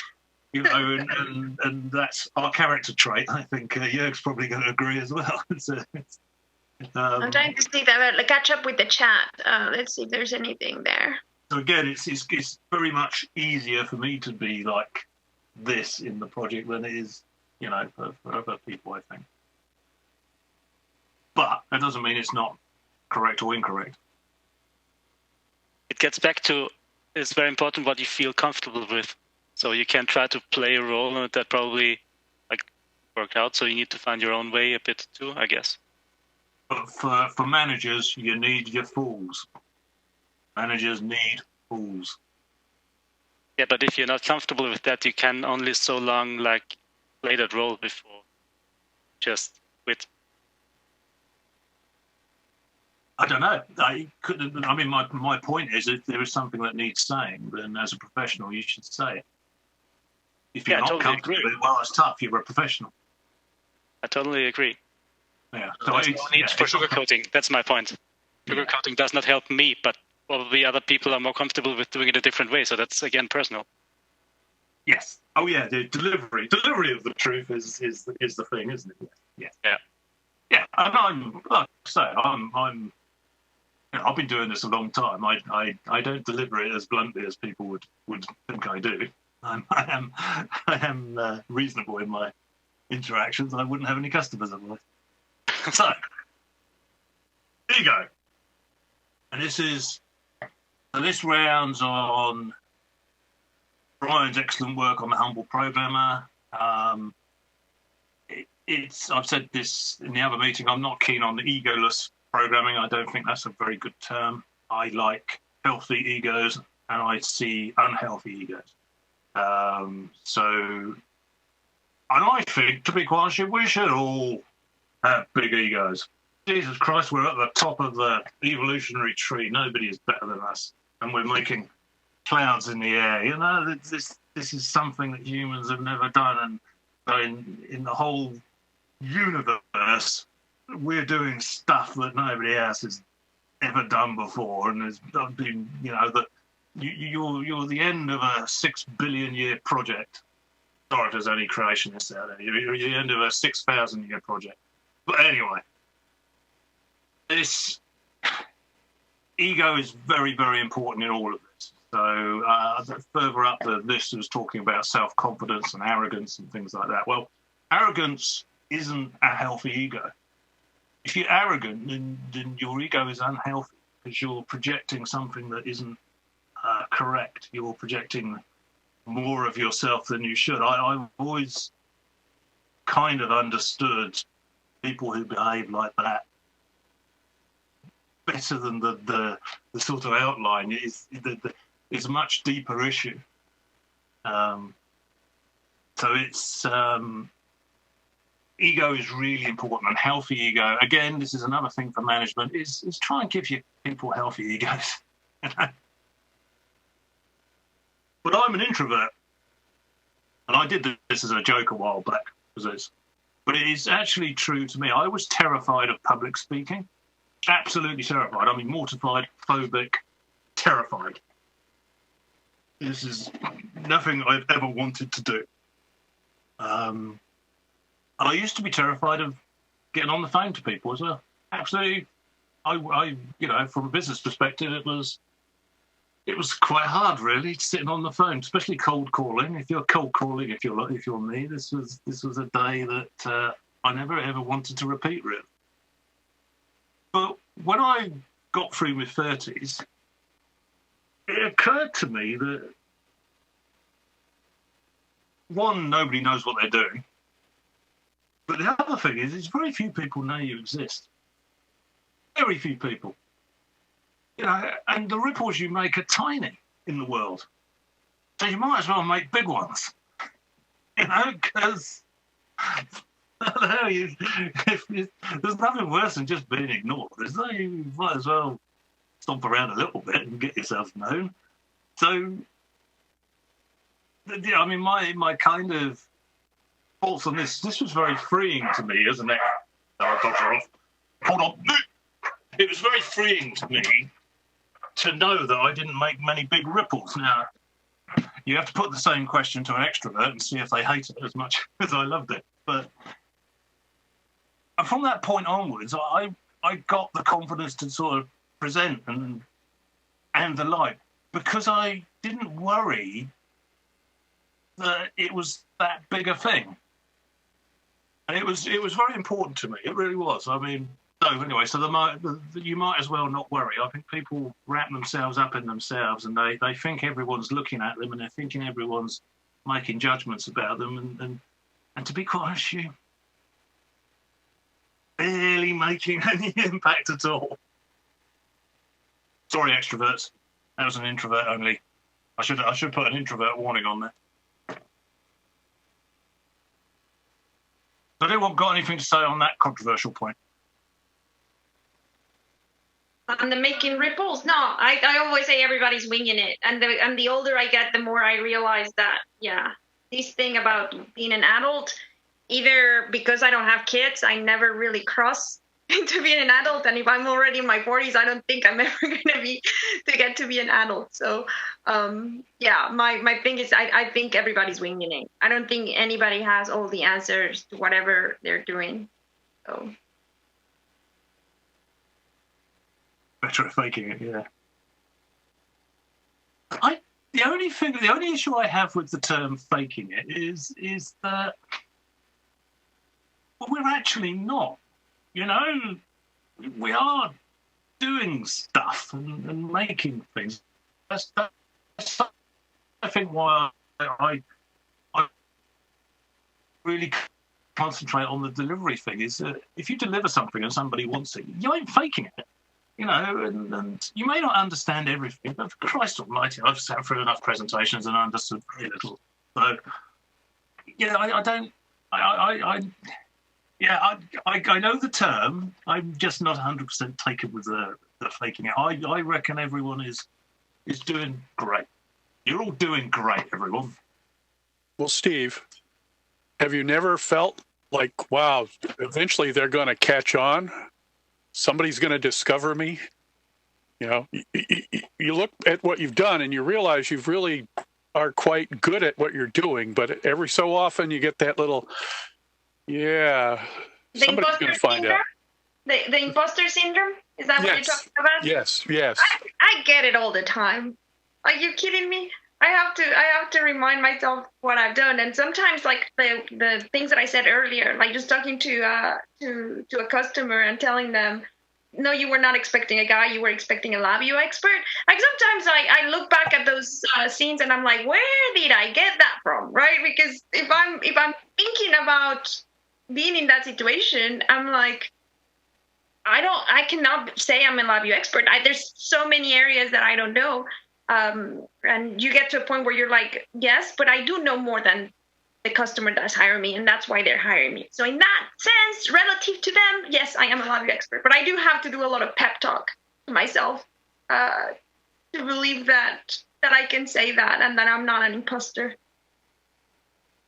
And that's our character trait. I think Jörg's probably going to agree as well. I'm trying to see that, catch up with the chat. Let's see if there's anything there. So again, it's very much easier for me to be like this in the project than it is, for other people, I think. But that doesn't mean it's not correct or incorrect. It gets back to, it's very important what you feel comfortable with. So you can try to play a role that probably work out. So you need to find your own way a bit too, I guess. But for managers, you need your fools. Managers need fools. Yeah, but if you're not comfortable with that, you can only so long play that role before just quit. I don't know. My point is, if there is something that needs saying, then as a professional, you should say it. If you're not comfortable with it, well, it's tough. You're a professional. I totally agree. Yeah. So there's no need for sugarcoating. That's my point. Sugarcoating does not help me, but probably other people are more comfortable with doing it a different way. So that's, again, personal. Yes. Oh, yeah. The delivery of the truth is the thing, isn't it? Yeah. Yeah. And I'm, like I say, I've been doing this a long time. I don't deliver it as bluntly as people would think I do. I am reasonable in my interactions. I wouldn't have any customers otherwise. So, ego. And this rounds on Brian's excellent work on the humble programmer. I've said this in the other meeting, I'm not keen on the egoless programming. I don't think that's a very good term. I like healthy egos and I see unhealthy egos. And I think, to be quite honest, we should all have big egos. Jesus Christ, we're at the top of the evolutionary tree. Nobody is better than us. And we're making clouds in the air. This is something that humans have never done. And so in the whole universe, we're doing stuff that nobody else has ever done before. And there's been, you're the end of a 6 billion year project. Sorry if there's any creationists out there. You're the end of a 6,000 year project. But anyway, this ego is very, very important in all of this. So further up the list was talking about self-confidence and arrogance and things like that. Well, arrogance isn't a healthy ego. If you're arrogant, then your ego is unhealthy because you're projecting something that isn't correct. You're projecting more of yourself than you should. I've always kind of understood people who behave like that better than the sort of outline. It's a much deeper issue. So it's ego is really important, and healthy ego. Again, this is another thing for management: is try and give your people healthy egos. But I'm an introvert, and I did this as a joke a while back, but it is actually true to me. I was terrified of public speaking, absolutely terrified. I mean, mortified, phobic, terrified. This is nothing I've ever wanted to do. I used to be terrified of getting on the phone to people as well. Absolutely, I from a business perspective, it was quite hard, really, sitting on the phone, especially cold calling. If you're cold calling, if you're me, this was a day that I never ever wanted to repeat, really. But when I got through my 30s, it occurred to me that one, nobody knows what they're doing. But the other thing is very few people know you exist. Very few people. And the ripples you make are tiny in the world. So you might as well make big ones. Because there's nothing worse than just being ignored. You might as well stomp around a little bit and get yourself known. So, I mean, my kind of thoughts on this was very freeing to me, isn't it? Hold on. It was very freeing to me to know that I didn't make many big ripples. Now, you have to put the same question to an extrovert and see if they hate it as much as I loved it. But from that point onwards, I got the confidence to sort of present and the like, because I didn't worry that it was that big a thing. And it was very important to me. It really was. I mean, so anyway, so you might as well not worry. I think people wrap themselves up in themselves, and they think everyone's looking at them, and they're thinking everyone's making judgments about them, and to be quite honest, you barely making any impact at all. Sorry, extroverts. That was an introvert only. I should put an introvert warning on there. Has anyone got anything to say on that controversial point? On the making ripples? No, I always say everybody's winging it. And the older I get, the more I realize that, this thing about being an adult, either because I don't have kids, I never really cross into being an adult. And if I'm already in my 40s, I don't think I'm ever going to get to be an adult. So, my thing is, I think everybody's winging it. I don't think anybody has all the answers to whatever they're doing. So. Better at faking it, yeah. The only issue I have with the term faking it is that we're actually not. We are doing stuff and making things. That's I think why I really concentrate on the delivery thing is that if you deliver something and somebody wants it, you ain't faking it. And you may not understand everything, but for Christ almighty, I've sat through enough presentations and understood very little. So, I know the term. I'm just not 100% taken with the faking it. I reckon everyone is doing great. You're all doing great, everyone. Well, Steve, have you never felt like, wow, eventually they're going to catch on? Somebody's going to discover me. You look at what you've done and you realize you've really are quite good at what you're doing, but every so often you get that little, somebody's going to find out. The imposter syndrome? Is that what you're talking about? Yes. I get it all the time. Are you kidding me? I have to remind myself what I've done, and sometimes like the things that I said earlier, like just talking to a customer and telling them, no, you were not expecting a guy, you were expecting a LabVIEW expert. Like sometimes I look back at those scenes and I'm like, where did I get that from, right? Because if I'm thinking about being in that situation, I'm like, I cannot say I'm a LabVIEW expert. There's so many areas that I don't know. And you get to a point where you're like, yes, but I do know more than the customer does hire me, and that's why they're hiring me. So in that sense, relative to them, yes, I am a LabVIEW expert, but I do have to do a lot of pep talk to myself to believe that I can say that and that I'm not an imposter.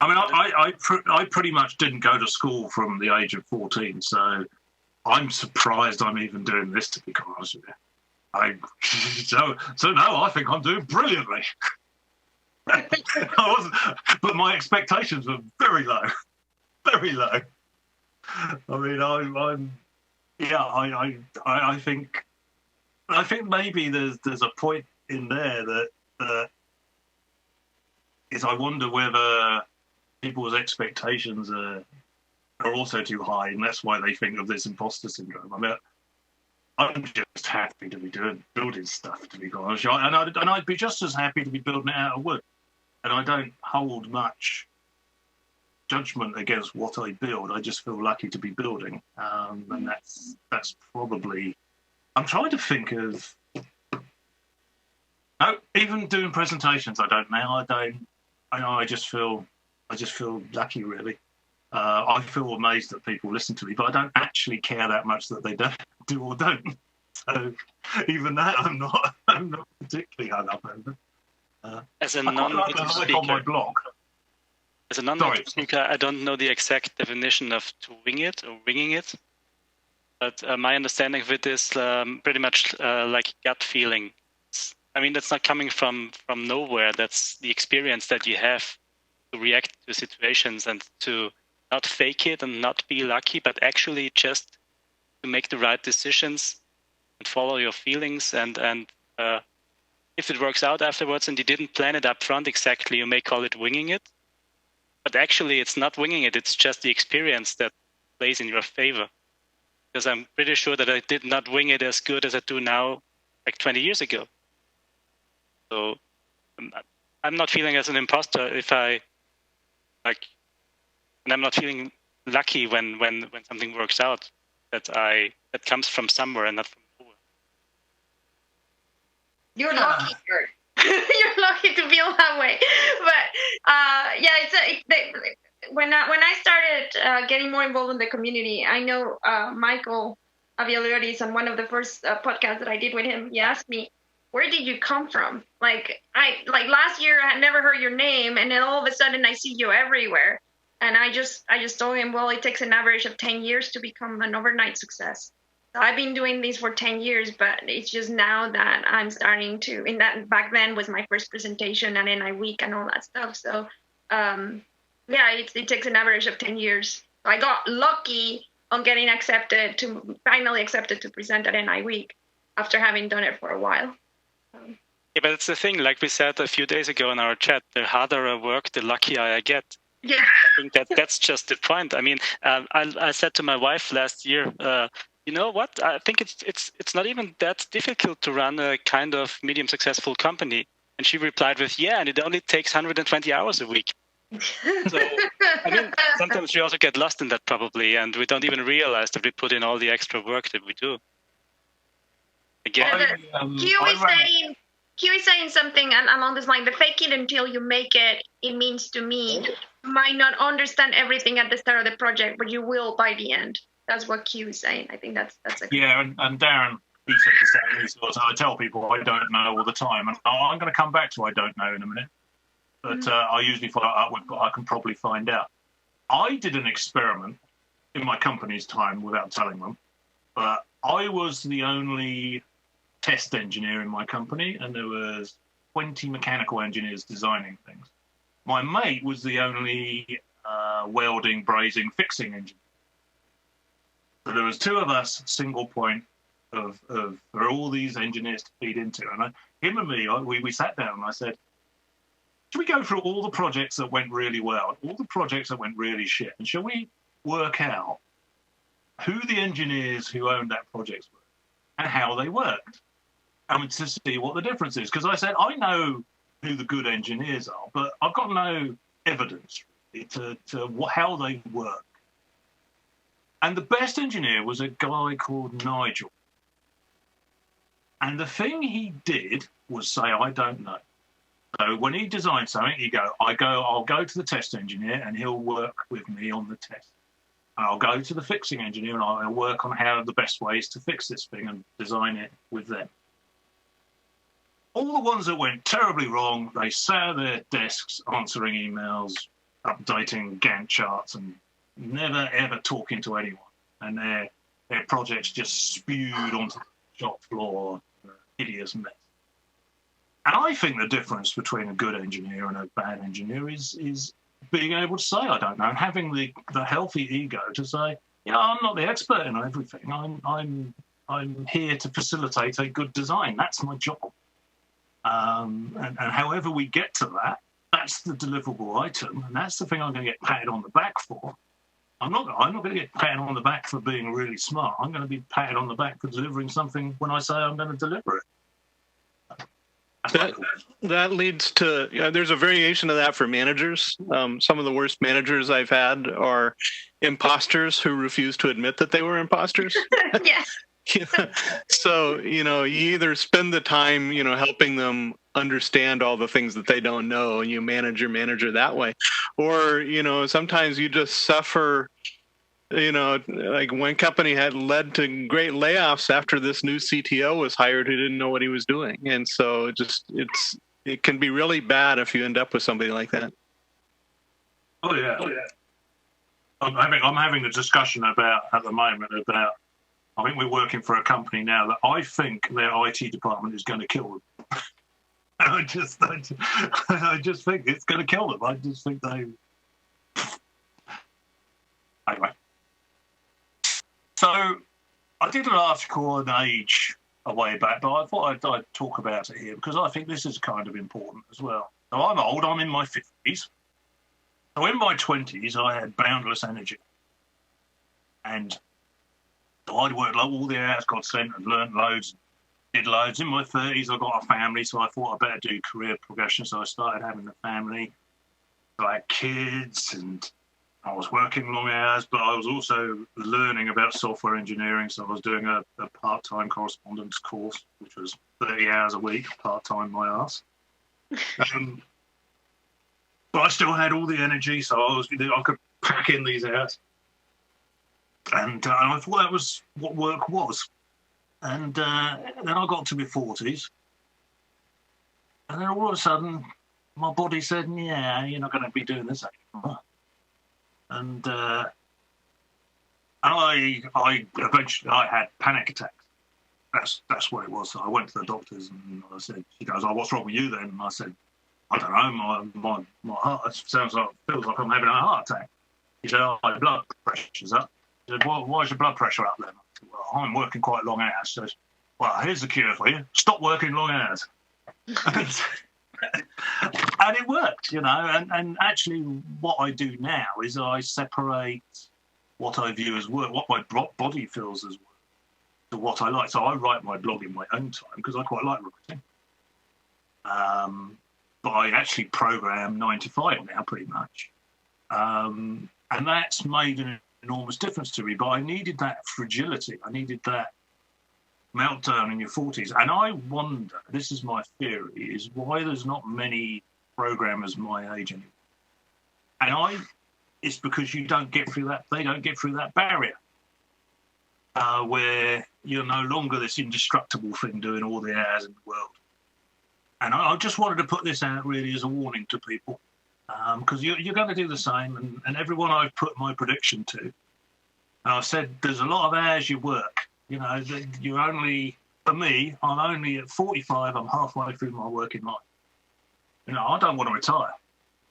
I mean, I pretty much didn't go to school from the age of 14, so I'm surprised I'm even doing this, to be quite honest with you. So no, I think I'm doing brilliantly. I wasn't, but my expectations were very low, very low. I mean, I think maybe there's a point in there that is, I wonder whether people's expectations are also too high, and that's why they think of this imposter syndrome. I mean, I'm just happy to be building stuff, to be honest. And I'd be just as happy to be building it out of wood. And I don't hold much judgment against what I build. I just feel lucky to be building, and that's probably. I'm trying to think of. No, even doing presentations, I don't now. I just feel lucky, really. I feel amazed that people listen to me, but I don't actually care that much that they don't do or don't. So even that, I'm not particularly hung up over. As a non-native speaker, on my blog. As a non-native speaker, I don't know the exact definition of to wing it or winging it, but my understanding of it is pretty much like gut feeling. I mean, that's not coming from nowhere. That's the experience that you have to react to situations and to not fake it and not be lucky, but actually just to make the right decisions and follow your feelings. And if it works out afterwards and you didn't plan it up front exactly, you may call it winging it. But actually, it's not winging it. It's just the experience that plays in your favor. Because I'm pretty sure that I did not wing it as good as I do now, like 20 years ago. So I'm not feeling as an imposter if I, like, and I'm not feeling lucky when something works out that comes from somewhere and not from nowhere. You're lucky, Kurt. You're lucky to feel that way. But when I started getting more involved in the community, I know Michael Avialoris on one of the first podcasts that I did with him, he asked me, where did you come from? Like last year I had never heard your name, and then all of a sudden I see you everywhere. And I just told him, well, it takes an average of 10 years to become an overnight success. So I've been doing this for 10 years, but it's just now that I'm starting to, back then was my first presentation at VIWeek and all that stuff. So it takes an average of 10 years. So I got lucky on getting finally accepted to present at VIWeek after having done it for a while. Yeah, but it's the thing, like we said a few days ago in our chat, the harder I work, the luckier I get. Yeah. I think that's just the point. I mean, I said to my wife last year, you know what? I think it's not even that difficult to run a kind of medium successful company. And she replied with, yeah, and it only takes 120 hours a week. So, I mean, sometimes we also get lost in that probably, and we don't even realize that we put in all the extra work that we do. Again, Q is saying something along this line. The fake it until you make it, it means to me, you might not understand everything at the start of the project, but you will by the end. That's what Q is saying. I think that's a yeah, and Darren, he said the same. I tell people I don't know all the time, and I'm going to come back to I don't know in a minute. But I usually follow up with I can probably find out. I did an experiment in my company's time without telling them, but I was the only test engineer in my company, and there was 20 mechanical engineers designing things. My mate was the only welding, brazing, fixing engineer. So there was two of us, single point of for all these engineers to feed into. And him and me, we sat down and I said, should we go through all the projects that went really well, all the projects that went really shit, and shall we work out who the engineers who owned that project were and how they worked? And to see what the difference is. Because I said, I know who the good engineers are, but I've got no evidence really to how they work. And the best engineer was a guy called Nigel. And the thing he did was say, I don't know. So when he designs something, I'll go to the test engineer and he'll work with me on the test. And I'll go to the fixing engineer and I'll work on how the best ways to fix this thing and design it with them. All the ones that went terribly wrong, they sat at their desks answering emails, updating Gantt charts, and never ever talking to anyone. And their projects just spewed onto the shop floor, hideous mess. And I think the difference between a good engineer and a bad engineer is being able to say, I don't know, and having the healthy ego to say, I'm not the expert in everything. I'm here to facilitate a good design. That's my job. And however we get to that, that's the deliverable item, and that's the thing I'm going to get patted on the back for. I'm not going to get patted on the back for being really smart. I'm going to be patted on the back for delivering something when I say I'm going to deliver it. That leads to, there's a variation of that for managers. Some of the worst managers I've had are imposters who refuse to admit that they were imposters. Yes. So, you either spend the time, helping them understand all the things that they don't know, and you manage your manager that way. Or, sometimes you just suffer. Like one company had led to great layoffs after this new CTO was hired who didn't know what he was doing. And so it can be really bad if you end up with somebody like that. Oh yeah. I'm having a discussion at the moment about, I think we're working for a company now that I think their IT department is going to kill them. I just think it's going to kill them. I just think they... Anyway. So I did an article on age a way back, but I thought I'd talk about it here because I think this is kind of important as well. So I'm old. I'm in my 50s. So in my 20s, I had boundless energy. And so I'd worked all the hours God sent and learned loads, did loads. In my 30s, I got a family, so I thought I'd better do career progression. So I started having a family. So I had kids, and I was working long hours, but I was also learning about software engineering. So I was doing a part-time correspondence course, which was 30 hours a week, part-time my ass. But I still had all the energy, so I could pack in these hours. And I thought that was what work was. And then I got to my 40s. And then all of a sudden, my body said, yeah, you're not going to be doing this anymore. And I eventually had panic attacks. That's what it was. So I went to the doctors and I said, she goes, oh, what's wrong with you then? And I said, I don't know, my heart feels like I'm having a heart attack. He said, oh, my blood pressure's up. He said, well, why is your blood pressure up then? I said, well, I'm working quite long hours. He says, well, here's the cure for you. Stop working long hours. And it worked, and actually what I do now is I separate what I view as work, what my body feels as work, to what I like. So I write my blog in my own time because I quite like writing. But I actually program 9 to 5 now, pretty much. And that's made an enormous difference to me. But I needed that fragility. I needed that meltdown in your 40s. And I wonder, this is my theory, is why there's not many programmers my age anymore. And it's because you don't get through that, they don't get through that barrier where you're no longer this indestructible thing doing all the hours in the world. And I just wanted to put this out really as a warning to people, because you're going to do the same. And everyone I've put my prediction to, and I've said there's a lot of hours you work. You're only, for me, I'm only at 45, I'm halfway through my working life. I don't want to retire.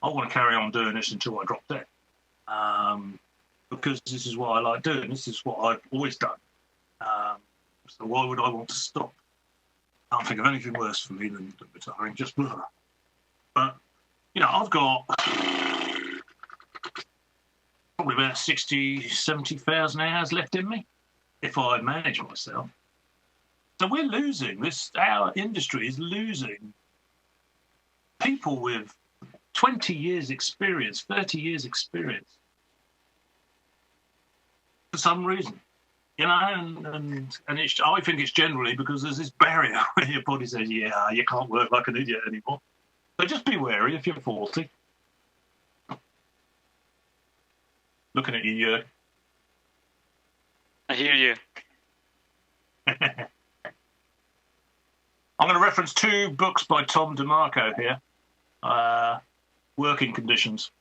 I want to carry on doing this until I drop dead. Because this is what I like doing. This is what I've always done. So why would I want to stop? I can't think of anything worse for me than retiring, just blah. But, I've got probably about 70,000 hours left in me if I manage myself. So we're losing our industry is losing people with 20 years experience, 30 years experience for some reason. And I think it's generally because there's this barrier where your body says, yeah, you can't work like an idiot anymore. So just be wary if you're 40. Looking at you, Jörg. I hear you. I'm going to reference 2 books by Tom DeMarco here. Working conditions.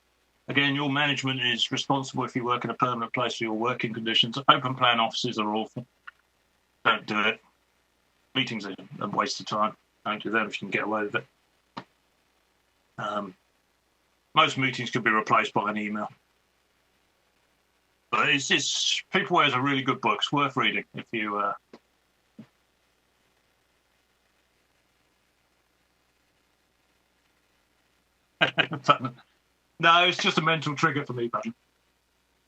Again, your management is responsible if you work in a permanent place for your working conditions. Open plan offices are awful. Don't do it. Meetings are a waste of time. Don't do them if you can get away with it. Most meetings could be replaced by an email. But it's Peopleware is a really good book. It's worth reading if you... No, it's just a mental trigger for me, buddy.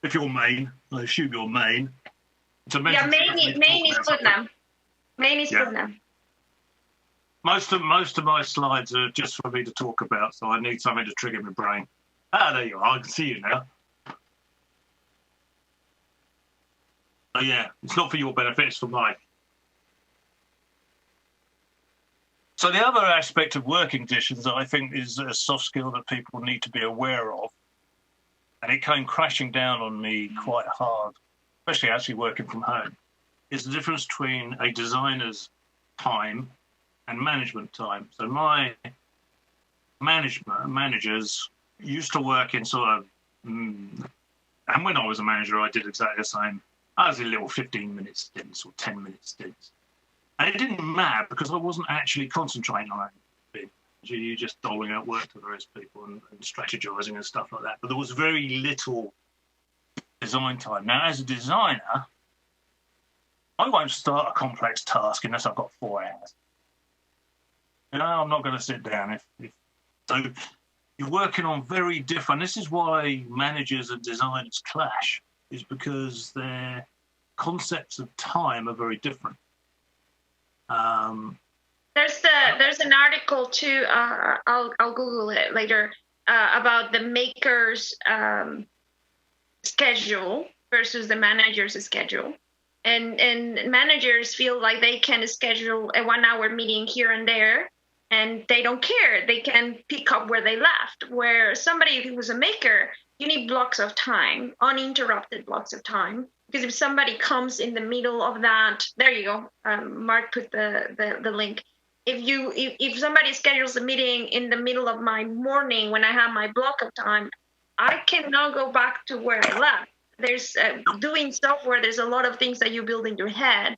If you're Maine, I assume you're Maine. It's a mental trigger. Maine is Putnam. Maine is Putnam. Most of my slides are just for me to talk about, so I need something to trigger my brain. There you are. I can see you now. Oh yeah, it's not for your benefit, it's for mine. So the other aspect of working conditions that I think is a soft skill that people need to be aware of, and it came crashing down on me quite hard, especially actually working from home, is the difference between a designer's time and management time. So my managers used to work in sort of, and when I was a manager, I did exactly the same. I was in little 15-minute stints or 10-minute stints. And it didn't matter because I wasn't actually concentrating on anything. You're just doling out work to various people and strategizing and stuff like that. But there was very little design time. Now, as a designer, I won't start a complex task unless I've got 4 hours. You know, I'm not going to sit down. So you're working on very different... This is why managers and designers clash, is because their concepts of time are very different. There's an article too. I'll Google it later about the maker's schedule versus the manager's schedule, and managers feel like they can schedule a 1-hour meeting here and there, and they don't care. They can pick up where they left. Where somebody who was a maker, you need blocks of time, uninterrupted blocks of time. Because if somebody comes in the middle of that, there you go. Mark put the link. If somebody schedules a meeting in the middle of my morning when I have my block of time, I cannot go back to where I left. There's doing software. There's a lot of things that you build in your head,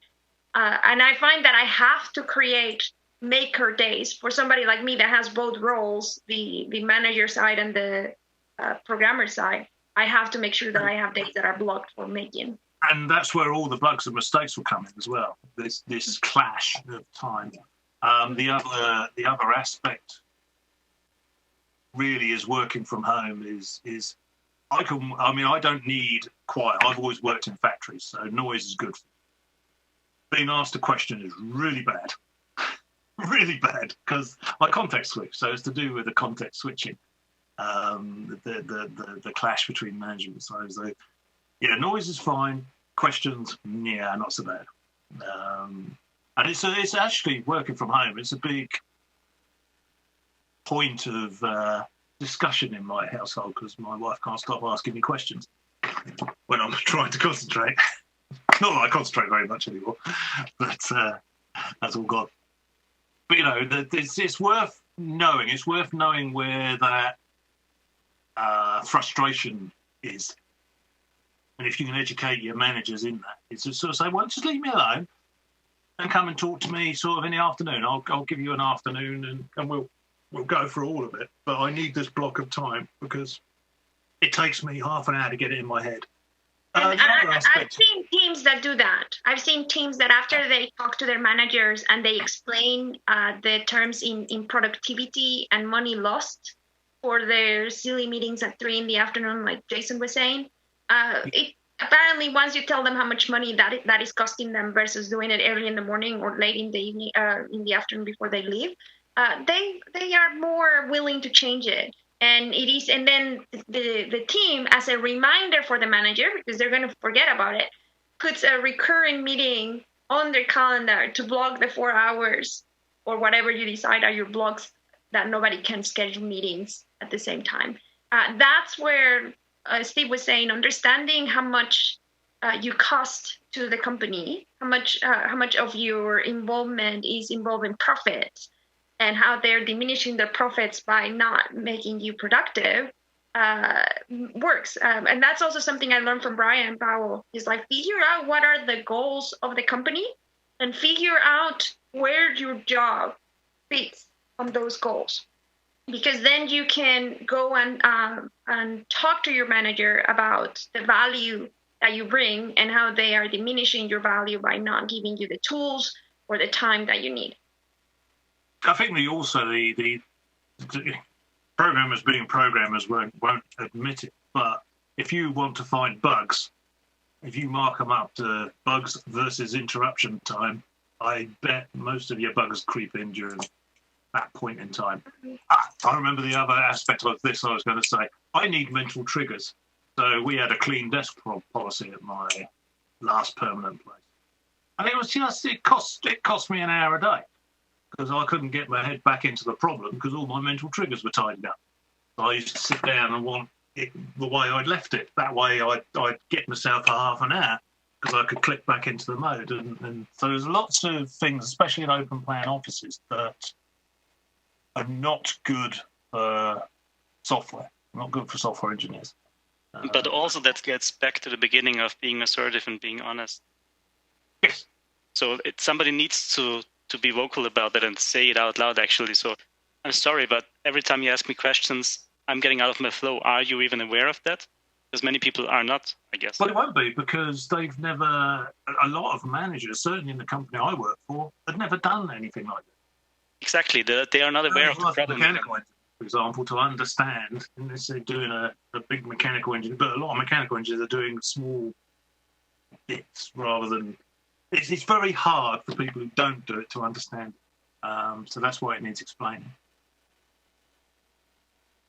and I find that I have to create maker days for somebody like me that has both roles, the manager side and the programmer side. I have to make sure that I have days that are blocked for making. And that's where all the bugs and mistakes will come in as well. This clash of time. The other aspect really is working from home is I don't need quiet. I've always worked in factories, so noise is good. Being asked a question is really bad. Really bad, because I context switch, so it's to do with the context switching. The clash between management sides. So, yeah, noise is fine. Questions, yeah, not so bad. And it's actually working from home. It's a big point of discussion in my household because my wife can't stop asking me questions when I'm trying to concentrate. Not that I concentrate very much anymore, but that's all gone. But you know, it's worth knowing. It's worth knowing where that frustration is, and if you can educate your managers in that, it's just sort of say, well, just leave me alone and come and talk to me sort of in the afternoon. I'll give you an afternoon and we'll go through all of it, but I need this block of time because it takes me half an hour to get it in my head. I've seen teams that do that. I've seen teams that after they talk to their managers and they explain the terms in productivity and money lost for their silly meetings at 3 p.m, like Jason was saying, apparently once you tell them how much money that is costing them versus doing it early in the morning or late in the evening, in the afternoon before they leave, they are more willing to change it. And it is, and then the team, as a reminder for the manager, because they're going to forget about it, puts a recurring meeting on their calendar to block the 4 hours or whatever you decide are your blocks that nobody can schedule meetings at the same time. That's where Steve was saying, understanding how much you cost to the company, how much of your involvement is involving profits, and how they're diminishing their profits by not making you productive, works. And that's also something I learned from Brian Powell. Is like, figure out what are the goals of the company and figure out where your job fits on those goals. Because then you can go and talk to your manager about the value that you bring and how they are diminishing your value by not giving you the tools or the time that you need. I think the programmers being programmers won't admit it, but if you want to find bugs, if you mark them up to bugs versus interruption time, I bet most of your bugs creep in during that point in time. I remember the other aspect of this I was going to say. I need mental triggers. So we had a clean desk policy at my last permanent place. And it was just, it cost me an hour a day because I couldn't get my head back into the problem because all my mental triggers were tidied up. So I used to sit down and want it the way I'd left it. That way I'd get myself a half an hour because I could click back into the mode. And so there's lots of things, especially in open plan offices, that are not good for software, not good for software engineers. But also that gets back to the beginning of being assertive and being honest. Yes. So somebody needs to be vocal about that and say it out loud, actually. So I'm sorry, but every time you ask me questions, I'm getting out of my flow. Are you even aware of that? Because many people are not, I guess. Well, it won't be because they've never, a lot of managers, certainly in the company I work for, had never done anything like that. Exactly. They are not aware of the problem. For example, to understand, and let's say doing a big mechanical engineer, but a lot of mechanical engineers are doing small bits rather than. It's very hard for people who don't do it to understand. So that's why it needs explaining.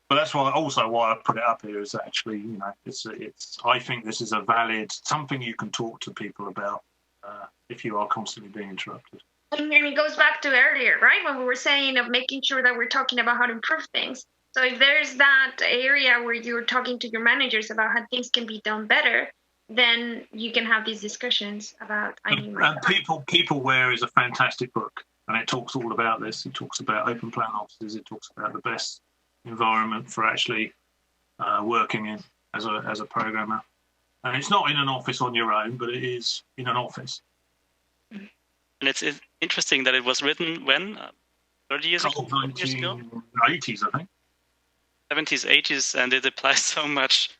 But that's why I put it up here is actually, it's. I think this is a valid something you can talk to people about if you are constantly being interrupted. And it goes back to earlier, right? When we were saying of making sure that we're talking about how to improve things. So if there's that area where you're talking to your managers about how things can be done better, then you can have these discussions about. And Peopleware is a fantastic book, and it talks all about this. It talks about open plan offices. It talks about the best environment for actually working in as a programmer. And it's not in an office on your own, but it is in an office. And it's interesting that it was written when? 30 years ago? 1980s, I think. 70s, 80s, and it applies so much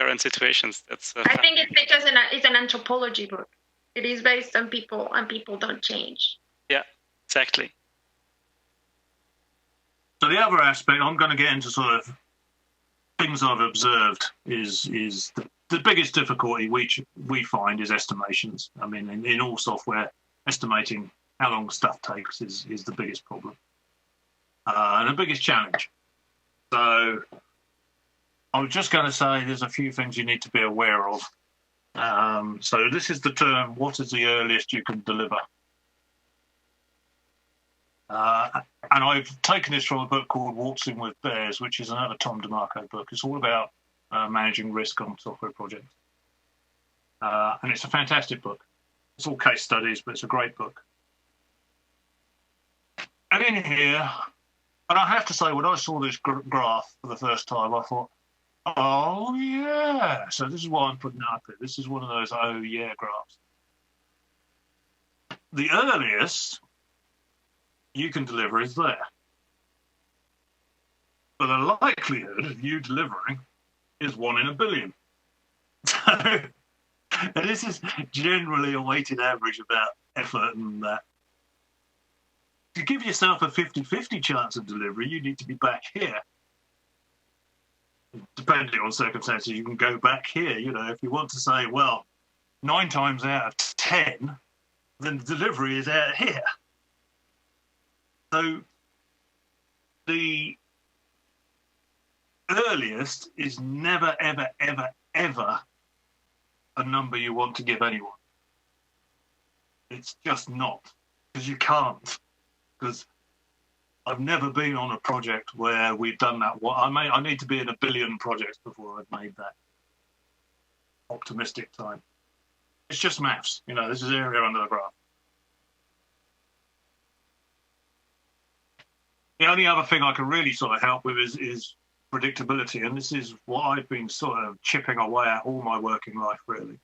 current situations. I think it's because it's an anthropology book. It is based on people, and people don't change. Yeah, exactly. So the other aspect, I'm going to get into sort of things I've observed is the biggest difficulty we find is estimations. I mean, in all software, estimating how long stuff takes is the biggest problem and the biggest challenge. So I was just going to say there's a few things you need to be aware of. So this is the term, what is the earliest you can deliver? And I've taken this from a book called Waltzing with Bears, which is another Tom DeMarco book. It's all about managing risk on software projects. And it's a fantastic book. It's all case studies, but it's a great book. And in here, and I have to say, when I saw this graph for the first time, I thought, oh, yeah. So this is why I'm putting it up here. This is one of those, oh, yeah, graphs. The earliest you can deliver is there. But the likelihood of you delivering is 1 in a billion. So and this is generally a weighted average about effort and that. To give yourself a 50-50 chance of delivery, you need to be back here. Depending on circumstances, you can go back here. If you want to say, well, 9 times out of 10, then the delivery is out here. So the earliest is never, ever, ever, ever a number you want to give anyone. It's just not, because you can't. Because I've never been on a project where we've done that. I need to be in 1 billion projects before I've made that optimistic time. It's just maths. This is area under the graph. The only other thing I can really sort of help with is predictability, and this is what I've been sort of chipping away at all my working life, really.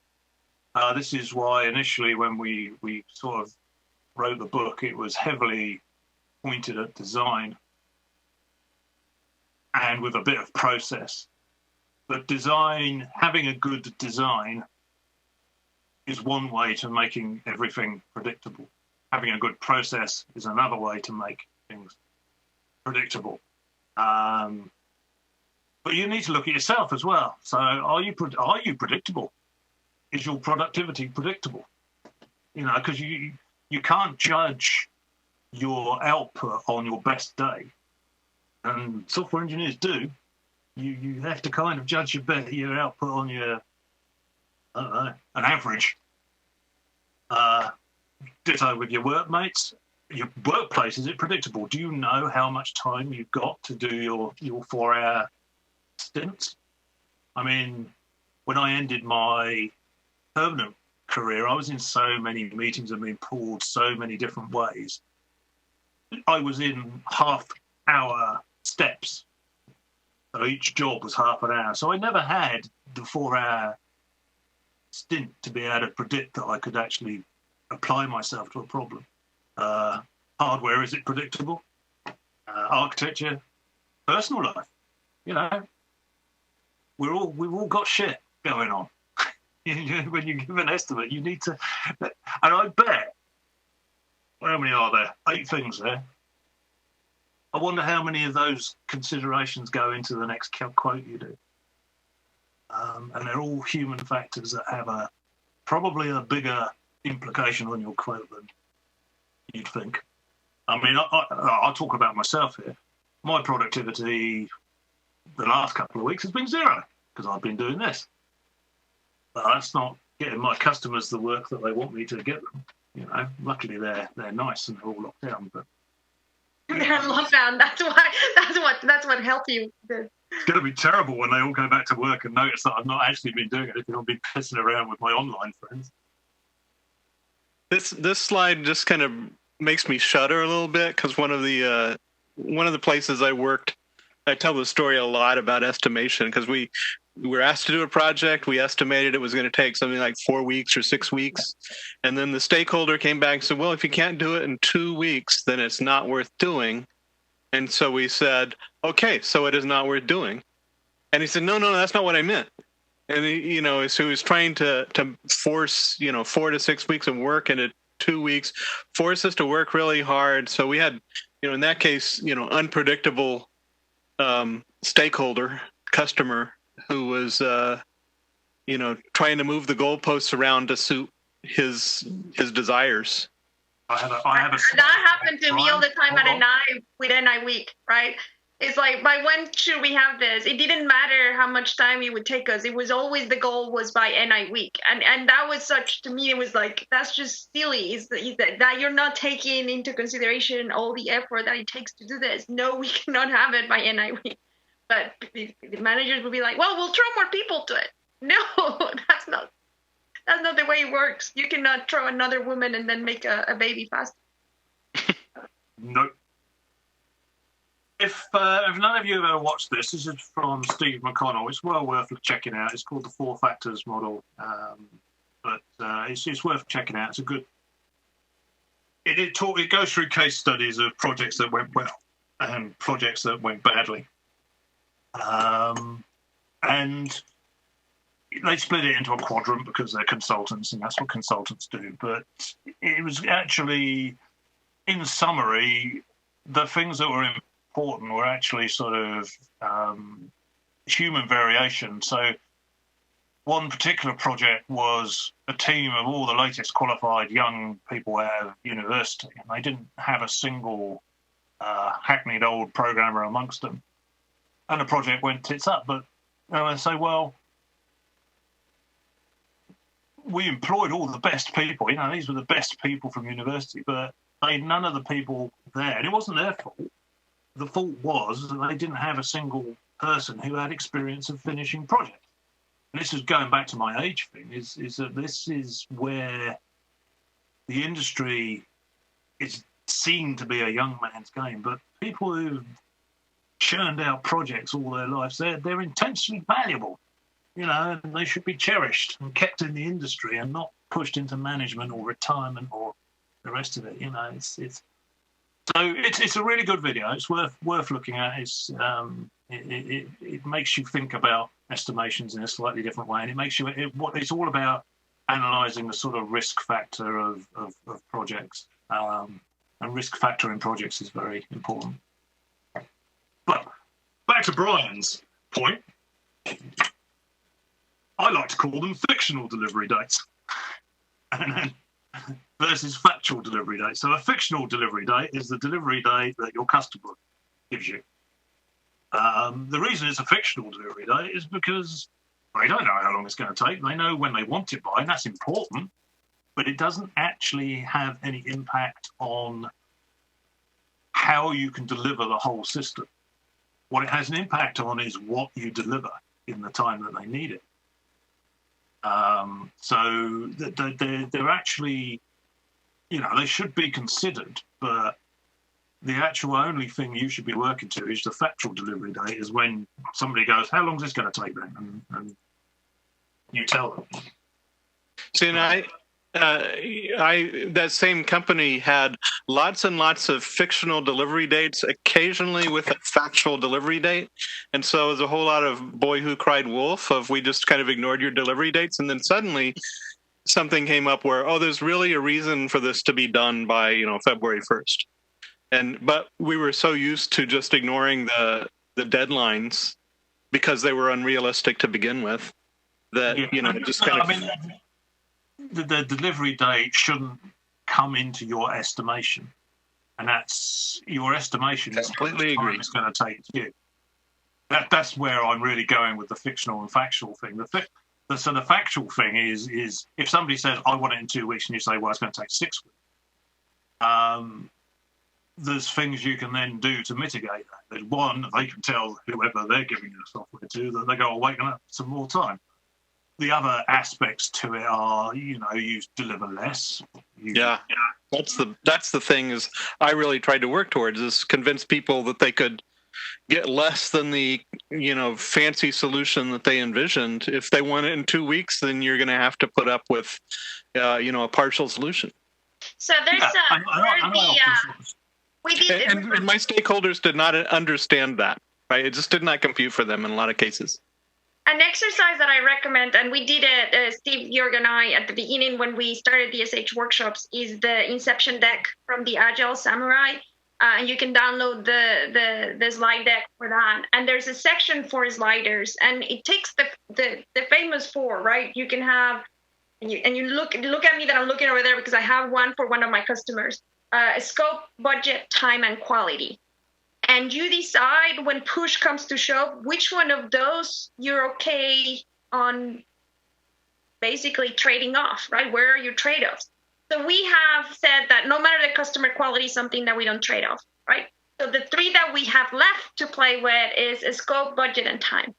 This is why initially when we sort of wrote the book, it was heavily pointed at design and with a bit of process. But design, having a good design is one way to making everything predictable. Having a good process is another way to make things predictable. But you need to look at yourself as well. So are you predictable? Is your productivity predictable? Because you can't judge your output on your best day, and software engineers do. You have to kind of judge your output on your, I don't know, an average. Ditto with your workmates. Your workplace, is it predictable? Do you know how much time you've got to do your 4-hour stints? I mean, when I ended my permanent career, I was in so many meetings and being pulled so many different ways. I was in half-hour steps. So each job was half an hour. So I never had the 4-hour stint to be able to predict that I could actually apply myself to a problem. Hardware, is it predictable? Architecture, personal life. We've all got shit going on. When you give an estimate, you need to, and I bet, how many are there? 8 things there. I wonder how many of those considerations go into the next quote you do. And they're all human factors that have probably a bigger implication on your quote than you'd think. I mean, I'll talk about myself here. My productivity the last couple of weeks has been 0 because I've been doing this. But that's not getting my customers the work that they want me to get them. Luckily they're nice and they're all locked down. But they're locked down. That's what helped you. It's going to be terrible when they all go back to work and notice that I've not actually been doing anything. I'll be pissing around with my online friends. This slide just kind of makes me shudder a little bit because one of the places I worked, I tell the story a lot about estimation because we were asked to do a project. We estimated it was going to take something like 4 weeks or 6 weeks. And then the stakeholder came back and said, well, if you can't do it in 2 weeks, then it's not worth doing. And so we said, okay, so it is not worth doing. And he said, no, that's not what I meant. And so he was trying to force, 4 to 6 weeks of work into 2 weeks, force us to work really hard. So we had, in that case, unpredictable stakeholder, customer, who was, trying to move the goalposts around to suit his desires. I have a that happened to me all the time with VIWeek, right? It's like, by when should we have this? It didn't matter how much time it would take us. It was always, the goal was by VIWeek. And that was to me, it was like, that's just silly. Is that you're not taking into consideration all the effort that it takes to do this. No, we cannot have it by VIWeek. But the managers would be like, well, we'll throw more people to it. No, that's not the way it works. You cannot throw another woman and then make a baby faster. Nope. If none of you have ever watched this is from Steve McConnell. It's well worth checking out. It's called the 4 Factors Model, but it's worth checking out. It's a good. It goes through case studies of projects that went well and projects that went badly, and they split it into a quadrant because they're consultants and that's what consultants do. But it was actually, in summary, the things that were important were actually sort of human variation. So one particular project was a team of all the latest qualified young people out of university, and they didn't have a single hackneyed old programmer amongst them. And the project went tits up. But they say, well, we employed all the best people. These were the best people from university, but none of the people there, and it wasn't their fault, the fault was that they didn't have a single person who had experience of finishing projects. And this is going back to my age thing, is that this is where the industry is seen to be a young man's game, but people who've churned out projects all their lives, they're intensely valuable, you know, and they should be cherished and kept in the industry and not pushed into management or retirement or the rest of it. You know, it's a really good video. It's worth looking at. It makes you think about estimations in a slightly different way, and it makes you it's all about analysing the sort of risk factor of projects, and risk factor in projects is very important. But back to Brian's point, I like to call them fictional delivery dates, and then versus factual delivery date. So a fictional delivery date is the delivery date that your customer gives you. The reason it's a fictional delivery date is because they don't know how long it's going to take. They know when they want it by, and that's important, but it doesn't actually have any impact on how you can deliver the whole system. What it has an impact on is what you deliver in the time that they need it. So they're actually, you know, they should be considered, but the actual only thing you should be working to is the factual delivery date, is when somebody goes, how long is this going to take then? And you tell them. See, and that same company had lots and lots of fictional delivery dates, occasionally with a factual delivery date. And so it was a whole lot of boy who cried wolf of we just kind of ignored your delivery dates. And then suddenly something came up where, oh, there's really a reason for this to be done by, you know, February 1st. But we were so used to just ignoring the deadlines because they were unrealistic to begin with that, you know, just kind of... I mean, the delivery date shouldn't come into your estimation, and that's your estimation is completely agree. It's going to take you. That's where I'm really going with the fictional and factual thing. So the factual thing is if somebody says I want it in 2 weeks, and you say, well, it's going to take 6 weeks. There's things you can then do to mitigate that. There's one, they can tell whoever they're giving the software to that they go, oh, wait, some more time. The other aspects to it are, you know, you deliver less. That's the thing is I really tried to work towards is convince people that they could get less than the, you know, fancy solution that they envisioned. If they want it in 2 weeks, then you're going to have to put up with, you know, a partial solution. So there's and my stakeholders did not understand that, right? It just did not compute for them in a lot of cases. An exercise that I recommend, and we did it, Steve, Jörg, and I, at the beginning when we started DSH workshops, is the Inception deck from the Agile Samurai. And you can download the slide deck for that. And there's a section for sliders, and it takes the famous four, right? You can have, and you look at me that I'm looking over there because I have one for one of my customers. Scope, budget, time, and quality. And you decide when push comes to shove, which one of those you're okay on basically trading off, right? Where are your trade-offs? So we have said that no matter the customer quality is something that we don't trade off, right? So the three that we have left to play with is scope, budget, and time.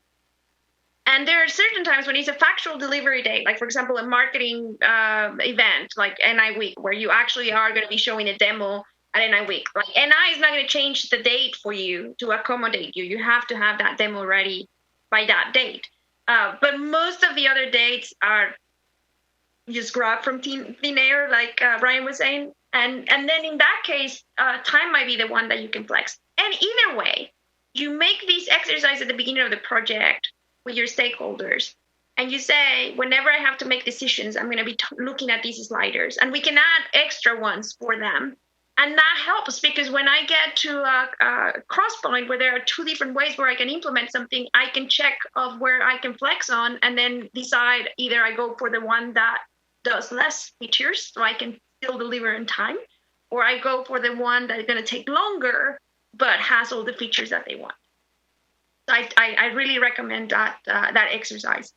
And there are certain times when it's a factual delivery date, like, for example, a marketing event like VIWeek, where you actually are going to be showing a demo at VIWeek. Like, NI is not going to change the date for you to accommodate you. You have to have that demo ready by that date. But most of the other dates are just grabbed from thin air, like Brian was saying. And then in that case, time might be the one that you can flex. And either way, you make these exercises at the beginning of the project with your stakeholders, and you say, whenever I have to make decisions, I'm going to be looking at these sliders, and we can add extra ones for them. And that helps because when I get to a cross point where there are two different ways where I can implement something, I can check of where I can flex on and then decide either I go for the one that does less features so I can still deliver in time, or I go for the one that's going to take longer but has all the features that they want. I really recommend that exercise.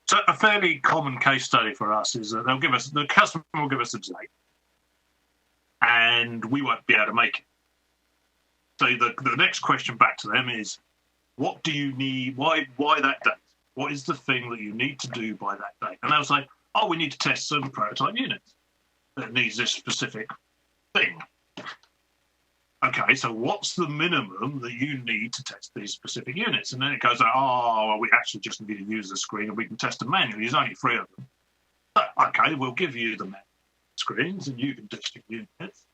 So a fairly common case study for us is that the customer will give us a date, and we won't be able to make it. So the next question back to them is, what do you need? Why that date? What is the thing that you need to do by that date? And they'll say, oh, we need to test some prototype units that needs this specific thing. Okay, so what's the minimum that you need to test these specific units? And then it goes, oh, well, we actually just need to use the screen and we can test them manually. There's only 3 of them. So, okay, we'll give you the screens and you can test your units.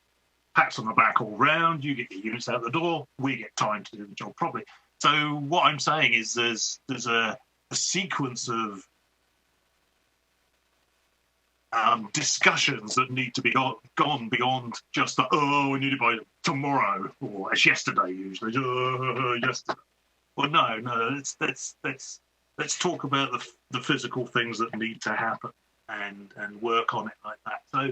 Pats on the back all round, you get your units out the door, we get time to do the job properly. So what I'm saying is there's a sequence of discussions that need to be gone beyond just the, oh, we need it by tomorrow, or it's yesterday usually. Yesterday. Well, no, let's talk about the physical things that need to happen and work on it like that. So,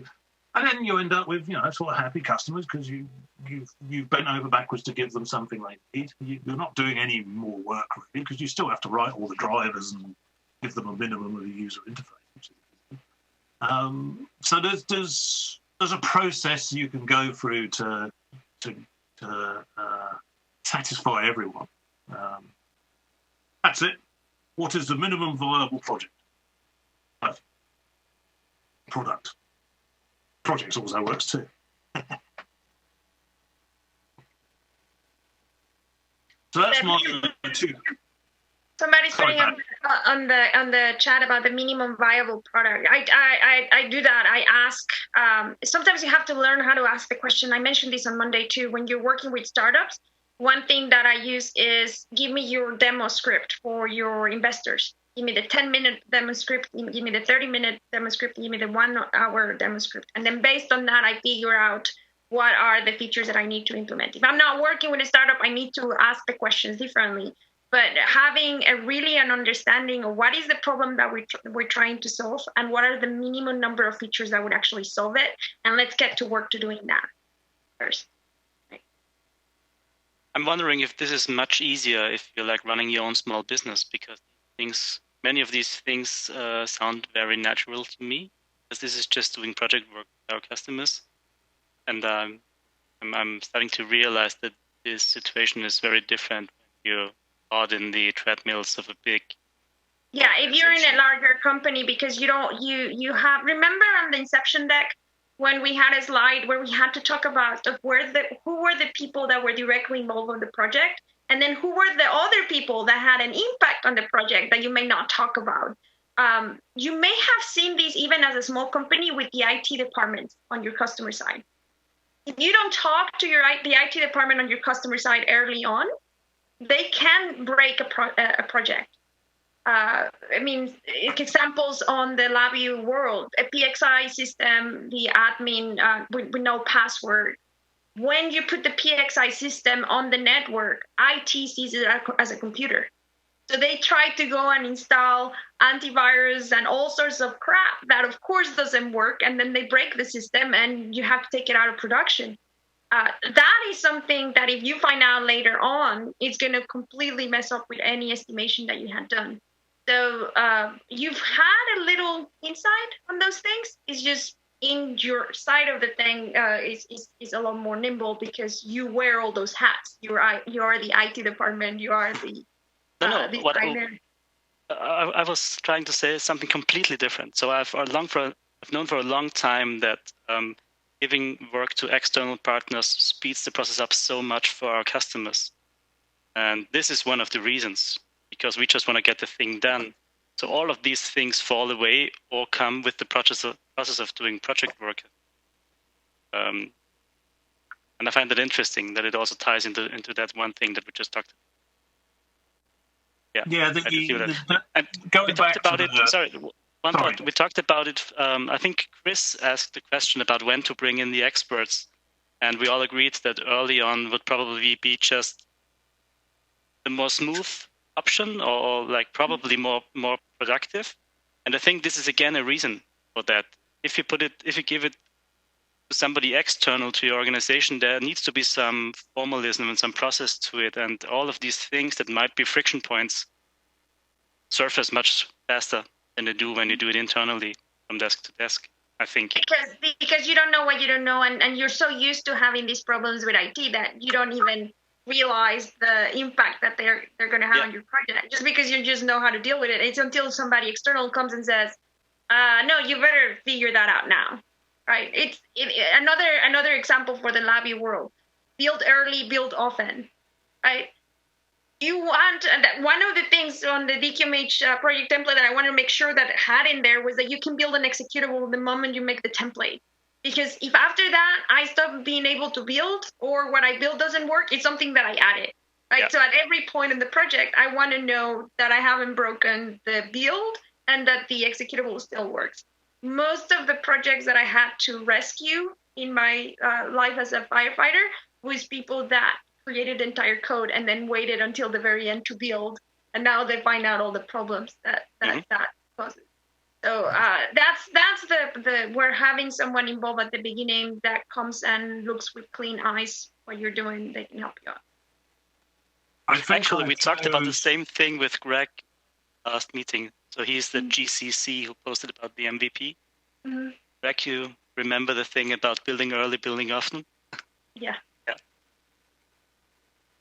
and then you end up with sort of happy customers because you've bent over backwards to give them something they need. You're not doing any more work really because you still have to write all the drivers and give them a minimum of the user interface. So there's a process you can go through to satisfy everyone. That's it. What is the minimum viable product? Projects also works too. So that's my 2. Somebody's putting up on the chat about the minimum viable product. I do that. I ask. Sometimes you have to learn how to ask the question. I mentioned this on Monday too. When you're working with startups, one thing that I use is give me your demo script for your investors. Give me the 10-minute demo script. Give me the 30-minute demo script. Give me the 1-hour demo script. And then based on that, I figure out what are the features that I need to implement. If I'm not working with a startup, I need to ask the questions differently. But having an understanding of what is the problem that we're trying to solve and what are the minimum number of features that would actually solve it. And let's get to work to doing that first. Right. I'm wondering if this is much easier if you're like running your own small business, because many of these things sound very natural to me, because this is just doing project work with our customers. And I'm starting to realize that this situation is very different when you're in the treadmills of a big if you're in a larger company, because you have, remember on the inception deck when we had a slide where we had to talk about who were the people that were directly involved in the project, and then who were the other people that had an impact on the project that you may not talk about. You may have seen this even as a small company with the IT department on your customer side. If you don't talk to the IT department on your customer side early on, they can break a project. Examples on the LabVIEW world, a PXI system, the admin with no password. When you put the PXI system on the network, IT sees it as a computer. So they try to go and install antivirus and all sorts of crap that, of course, doesn't work. And then they break the system and you have to take it out of production. That is something that if you find out later on, it's going to completely mess up with any estimation that you had done. So you've had a little insight on those things. It's just in your side of the thing is a lot more nimble because you wear all those hats. You are the IT department. You are the designer. I was trying to say something completely different. So I've known for a long time that giving work to external partners speeds the process up so much for our customers. And this is one of the reasons, because we just want to get the thing done. So all of these things fall away or come with the process of doing project work. And I find it interesting that it also ties into that one thing that we just talked about. Going back about it. Sorry. One thought, we talked about it. I think Chris asked the question about when to bring in the experts, and we all agreed that early on would probably be just the more smooth option, or like probably more productive. And I think this is again a reason for that. If you give it to somebody external to your organization, there needs to be some formalism and some process to it, and all of these things that might be friction points surface much faster than they do when you do it internally from desk to desk, I think. Because you don't know what you don't know, and you're so used to having these problems with IT that you don't even realize the impact that they're going to have on your project. Just because you just know how to deal with it, it's until somebody external comes and says, "No, you better figure that out now." Right? It's another example for the LabVIEW world. Build early, build often. Right? You want, and one of the things on the DQMH project template that I wanted to make sure that it had in there was that you can build an executable the moment you make the template. Because if after that I stop being able to build, or what I build doesn't work, it's something that I added. Right? Yeah. So at every point in the project, I want to know that I haven't broken the build and that the executable still works. Most of the projects that I had to rescue in my life as a firefighter was people that created entire code and then waited until the very end to build, and now they find out all the problems that causes. So that's the where having someone involved at the beginning that comes and looks with clean eyes what you're doing, they can help you out. Actually, we talked about the same thing with Greg last meeting. So he's the GCC who posted about the MVP. Mm-hmm. Greg, you remember the thing about building early, building often? Yeah.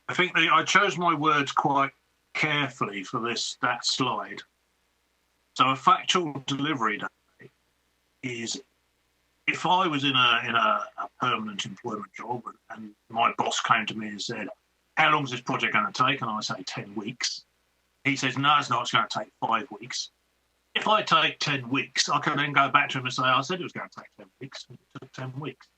I think I chose my words quite carefully for that slide. So a factual delivery day is, if I was in a permanent employment job and my boss came to me and said, "How long is this project going to take?" and I say 10 weeks. He says, "No, it's not. It's going to take 5 weeks." If I take 10 weeks, I can then go back to him and say, "I said it was going to take 10 weeks. And it took 10 weeks."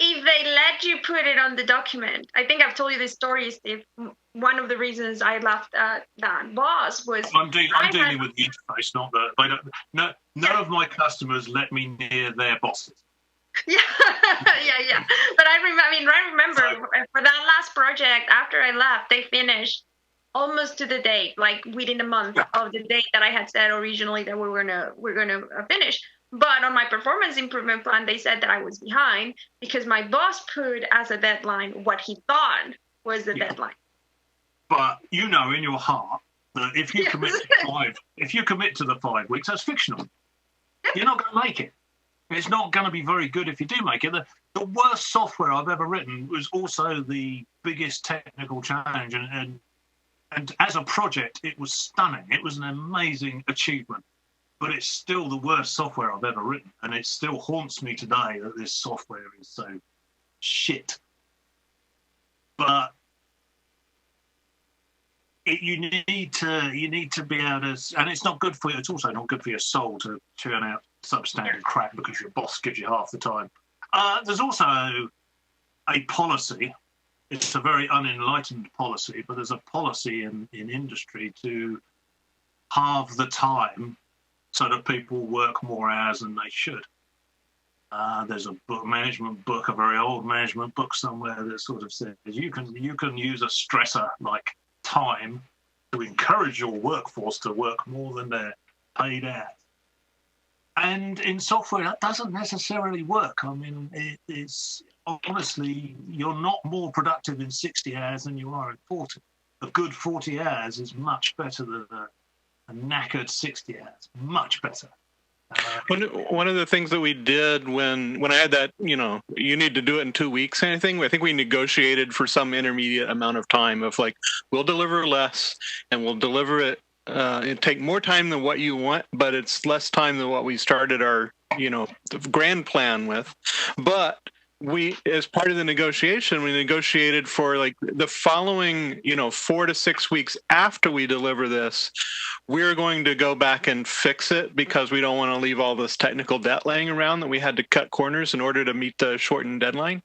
If they let you put it on the document, I think I've told you this story, Steve. One of the reasons I left that boss was I'm dealing with the interface, not the. They don't. No, none of my customers let me near their bosses. Yeah. But I remember for that last project, after I left, they finished almost to the date, like within a month of the date that I had said originally that we're gonna finish. But on my performance improvement plan, they said that I was behind because my boss put as a deadline what he thought was the deadline. But you know in your heart that if you commit to the 5 weeks, that's fictional. You're not going to make it. It's not going to be very good if you do make it. The worst software I've ever written was also the biggest technical challenge, and as a project, it was stunning. It was an amazing achievement. But it's still the worst software I've ever written, and it still haunts me today that this software is so shit. But you need to be able to, and it's not good for you. It's also not good for your soul to churn out substandard crap because your boss gives you half the time. There's also a policy. It's a very unenlightened policy, but there's a policy in industry to halve the time so that people work more hours than they should. There's a management book, a very old management book somewhere that sort of says you can use a stressor like time to encourage your workforce to work more than they're paid at. And in software, that doesn't necessarily work. I mean, it's honestly, you're not more productive in 60 hours than you are in 40. A good 40 hours is much better than a knackered 60 hours, much better. One of the things that we did when I had that, you need to do it in 2 weeks kind of thing, I think we negotiated for some intermediate amount of time of like, we'll deliver less and we'll deliver it, it take more time than what you want, but it's less time than what we started our, the grand plan with. But we, as part of the negotiation, we negotiated for like the following, 4 to 6 weeks after we deliver this, we're going to go back and fix it because we don't want to leave all this technical debt laying around that we had to cut corners in order to meet the shortened deadline.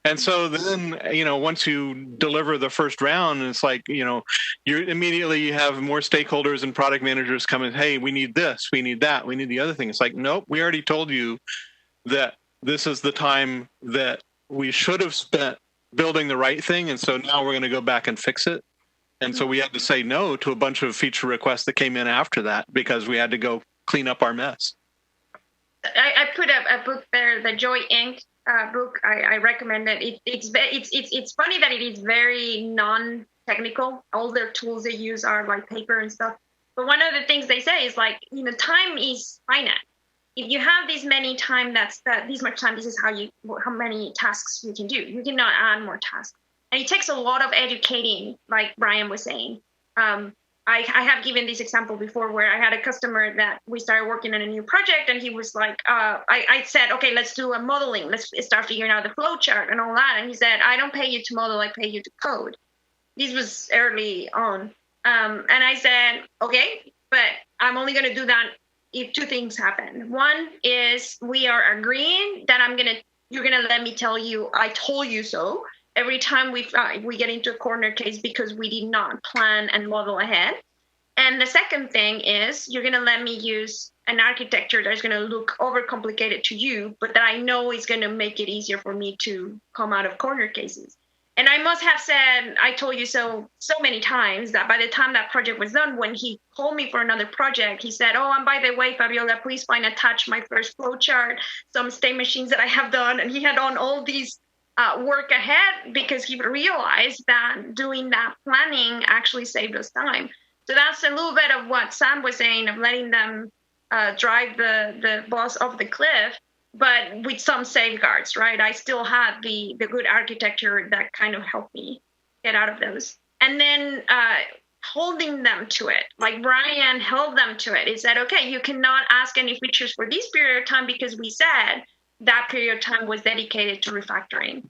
And so then, once you deliver the first round, it's like, you have more stakeholders and product managers coming, hey, we need this, we need that, we need the other thing. It's like, nope, we already told you that this is the time that we should have spent building the right thing. And so now we're going to go back and fix it. And so we had to say no to a bunch of feature requests that came in after that because we had to go clean up our mess. I put a book there, the Joy Inc. Book. I recommend it. It's funny that it is very non-technical. All their tools they use are like paper and stuff. But one of the things they say is like, time is finite. If you have this many time, this much time, this is how many tasks you can do. You cannot add more tasks. And it takes a lot of educating, like Brian was saying. I have given this example before where I had a customer that we started working on a new project, and he was like, I said, okay, let's do a modeling. Let's start figuring out the flow chart and all that. And he said, I don't pay you to model, I pay you to code. This was early on. And I said, okay, but I'm only going to do that if two things happen. One is we are agreeing that you're going to let me tell you, I told you so. Every time we get into a corner case because we did not plan and model ahead. And the second thing is you're going to let me use an architecture that's going to look overcomplicated to you, but that I know is going to make it easier for me to come out of corner cases. And I must have said, I told you so many times that by the time that project was done, when he called me for another project, he said, oh, and by the way, Fabiola, please find attached my first flow chart, some state machines that I have done. And he had done all these work ahead because he realized that doing that planning actually saved us time. So that's a little bit of what Sam was saying of letting them drive the bus off the cliff, but with some safeguards, right? I still had the good architecture that kind of helped me get out of those. And then holding them to it, like Brian held them to it. He said, okay, you cannot ask any features for this period of time because we said that period of time was dedicated to refactoring.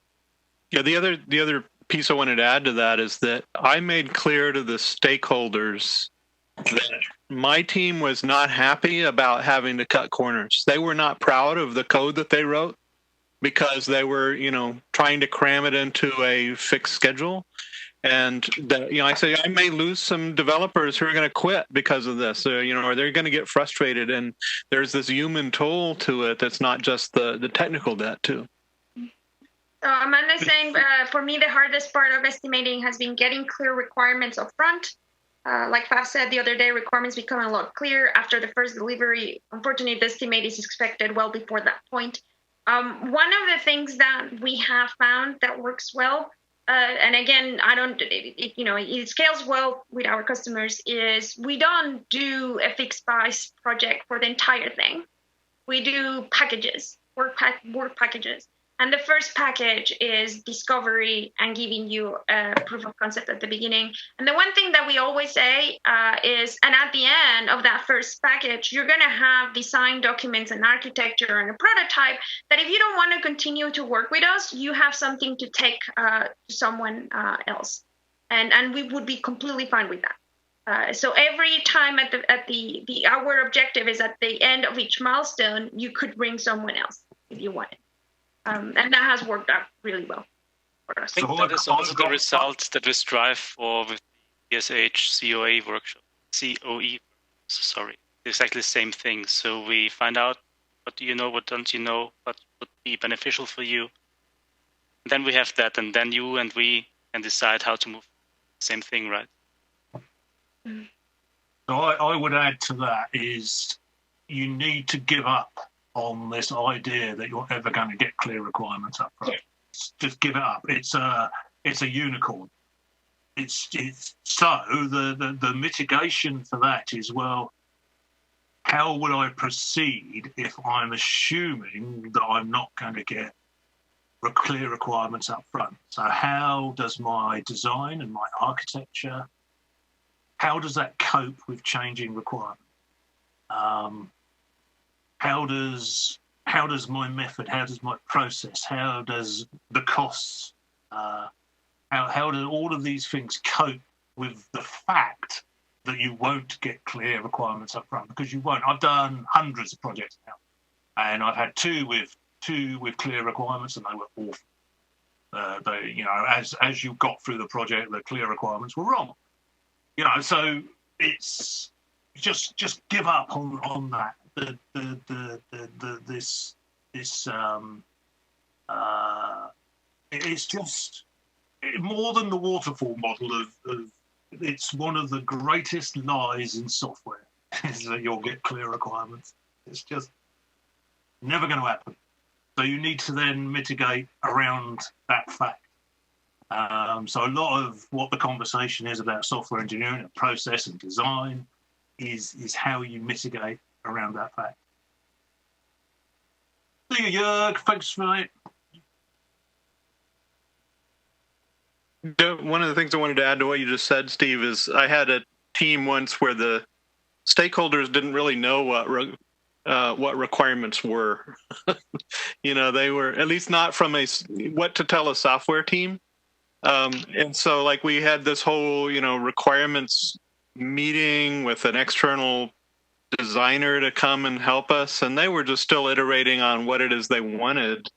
Yeah, the other piece I wanted to add to that is that I made clear to the stakeholders that my team was not happy about having to cut corners. They were not proud of the code that they wrote because they were, trying to cram it into a fixed schedule. And I say I may lose some developers who are going to quit because of this, or they're going to get frustrated. And there's this human toll to it that's not just the technical debt too. Amanda's saying, for me, the hardest part of estimating has been getting clear requirements up front. Like Fab said the other day, requirements become a lot clearer after the first delivery. Unfortunately, the estimate is expected well before that point. One of the things that we have found that works well, and again, it scales well with our customers, is we don't do a fixed price project for the entire thing. We do packages, work packages. And the first package is discovery and giving you a proof of concept at the beginning. And the one thing that we always say is, and at the end of that first package, you're going to have design documents and architecture and a prototype that if you don't want to continue to work with us, you have something to take to someone else. And we would be completely fine with that. So every time our objective is at the end of each milestone, you could bring someone else if you wanted. And that has worked out really well for us. I think that is also the result that we strive for with the DSH COE workshop. Sorry, exactly the same thing. So we find out what do you know, what don't you know, what would be beneficial for you. And then we have that, and then you and we can decide how to move. Same thing, right? So I would add to that is you need to give up on this idea that you're ever going to get clear requirements up front. Just give it up. It's a unicorn. It's so the mitigation for that is, well, how will I proceed if I'm assuming that I'm not going to get clear requirements up front? So how does my design and my architecture, how does that cope with changing requirements? How does my method, how does my process, how does the costs, how do all of these things cope with the fact that you won't get clear requirements up front? Because you won't. I've done hundreds of projects now, and I've had two with clear requirements, and they were awful. As you got through the project, the clear requirements were wrong. So it's just give up on that. It's just more than the waterfall model of it's one of the greatest lies in software is that you'll get clear requirements. It's just never going to happen. So you need to then mitigate around that fact. So a lot of what the conversation is about software engineering and process and design is how you mitigate around that fact. See you, Jörg. Thanks for it. One of the things I wanted to add to what you just said, Steve, is I had a team once where the stakeholders didn't really know what requirements were. They were, at least not from what to tell a software team. And so like we had this whole, requirements meeting with an external designer to come and help us. And they were just still iterating on what it is they wanted,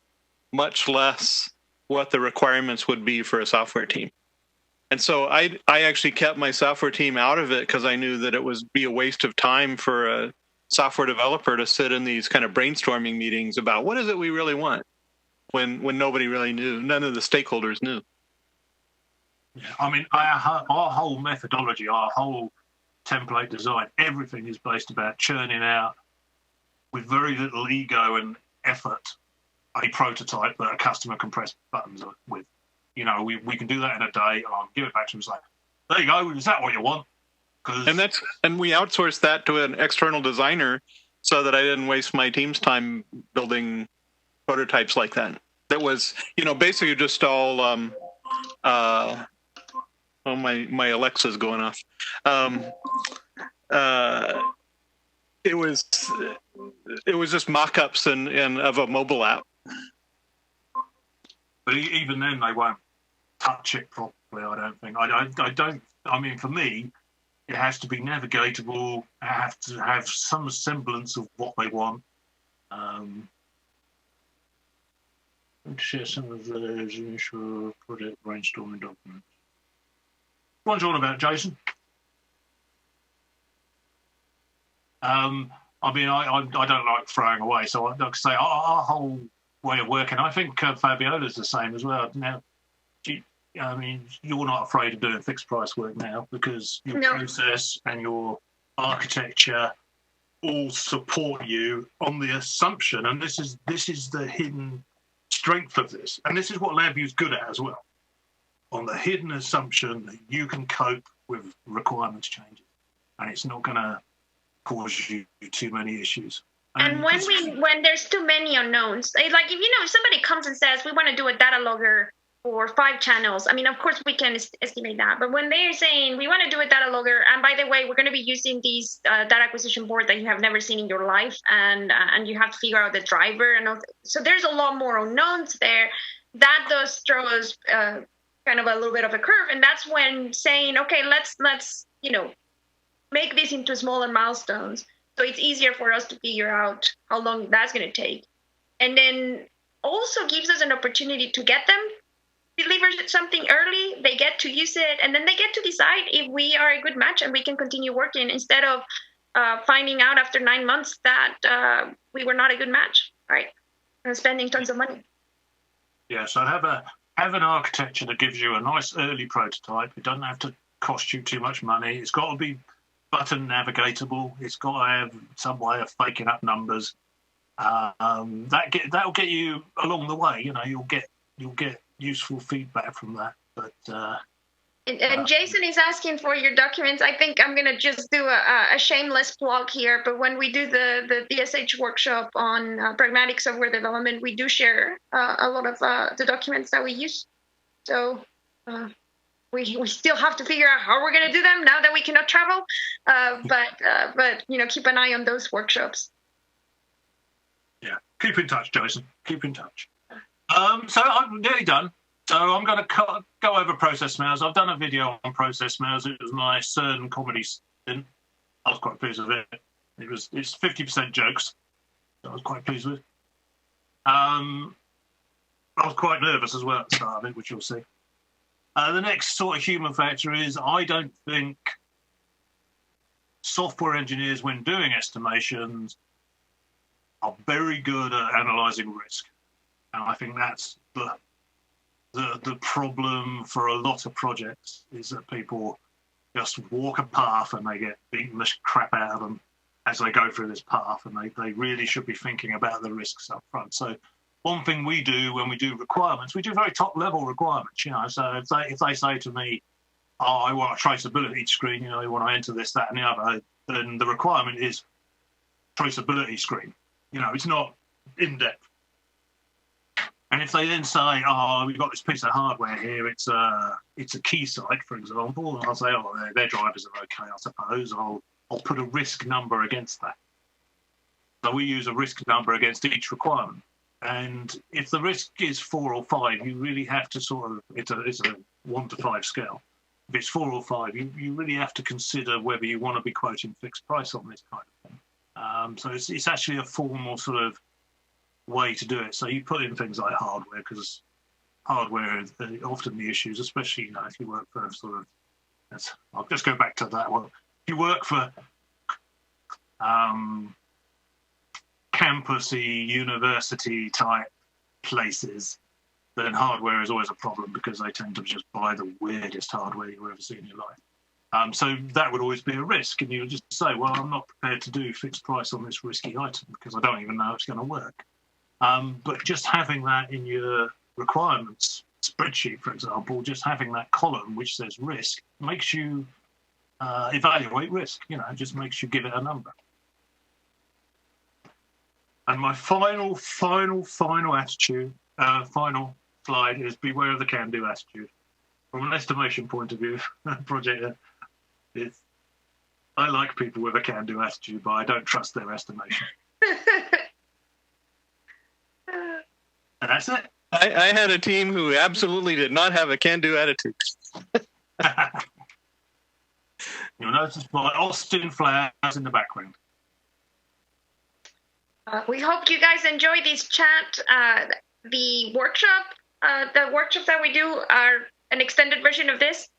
much less what the requirements would be for a software team. And so I actually kept my software team out of it because I knew that it would be a waste of time for a software developer to sit in these kind of brainstorming meetings about what is it we really want when nobody really knew. None of the stakeholders knew. Yeah, I mean, our whole methodology, our whole template design, everything is based about churning out with very little ego and effort a prototype that a customer can press buttons with. We can do that in a day. I'll give it back to them. It's like, there you go. Is that what you want? And we outsourced that to an external designer so that I didn't waste my team's time building prototypes like that. That was, basically just all. My Alexa's going off. It was just mock-ups and of a mobile app. But even then, they won't touch it properly. I don't think. I don't. I mean, for me, it has to be navigatable. I have to have some semblance of what they want. Share some of those initial project brainstorming documents. What's all about, Jason? I mean, I don't like throwing away, so I'd like to say our whole way of working. I think Fabiola's the same as well. Now, I mean, you're not afraid of doing fixed price work now because your process and your architecture all support you on the assumption, and this is the hidden strength of this, and this is what LabVIEW is good at as well. On the hidden assumption that you can cope with requirements changes, and it's not going to cause you too many issues. And when there's too many unknowns, like if somebody comes and says we want to do a data logger for 5 channels, I mean, of course we can estimate that. But when they're saying we want to do a data logger, and by the way, we're going to be using these data acquisition board that you have never seen in your life, and you have to figure out the driver, and all, so there's a lot more unknowns there. That does throw us kind of a little bit of a curve, and that's when saying, okay, let's make this into smaller milestones, so it's easier for us to figure out how long that's going to take, and then also gives us an opportunity to get them deliver something early. They get to use it, and then they get to decide if we are a good match and we can continue working instead of finding out after 9 months that we were not a good match, right? And spending tons of money. Yeah, so have an architecture that gives you a nice early prototype. It doesn't have to cost you too much money. It's got to be button navigatable. It's got to have some way of faking up numbers. That'll get you along the way. You'll get useful feedback from that. But and Jason is asking for your documents. I think I'm going to just do a shameless plug here, but when we do the DSH workshop on pragmatic software development, we do share a lot of the documents that we use. So we still have to figure out how we're going to do them now that we cannot travel. But keep an eye on those workshops. Yeah, keep in touch, Jason. Keep in touch. So I'm nearly done. So I'm going to go over process mails. I've done a video on process mails. It was my CERN comedy stint. I was quite pleased with it. It's 50% jokes. So I was quite pleased with. I was quite nervous as well at the start of it, which you'll see. The next sort of human factor is I don't think software engineers, when doing estimations, are very good at analysing risk. And I think that's the problem for a lot of projects, is that people just walk a path and they get beaten the crap out of them as they go through this path, and they really should be thinking about the risks up front. So one thing we do when we do requirements, we do very top level requirements, so if they say to me, I want a traceability screen, when I enter this, that and the other, then the requirement is traceability screen. It's not in depth. And if they then say, "Oh, we've got this piece of hardware here. It's a key site, for example," and I'll say, "Oh, their drivers are okay, I suppose." I'll put a risk number against that. So we use a risk number against each requirement. And if the risk is 4 or 5, you really have to sort of, it's a 1 to 5 scale. If it's 4 or 5, you really have to consider whether you want to be quoting fixed price on this kind of thing. So it's actually a formal sort of way to do it. So you put in things like hardware, because hardware is often the issues, especially if you work for sort of. I'll just go back to that one. If you work for campusy, university type places, then hardware is always a problem because they tend to just buy the weirdest hardware you've ever seen in your life. So that would always be a risk, and you would just say, "Well, I'm not prepared to do fixed price on this risky item because I don't even know it's going to work." But just having that in your requirements spreadsheet, for example, just having that column which says risk makes you evaluate risk. Just makes you give it a number. And my final attitude, final slide is beware of the can-do attitude. From an estimation point of view, project, I like people with a can-do attitude, but I don't trust their estimation. And that's it. I had a team who absolutely did not have a can-do attitude. You'll notice my Austin flags in the background. We hope you guys enjoy this chat. The workshops that we do are an extended version of this,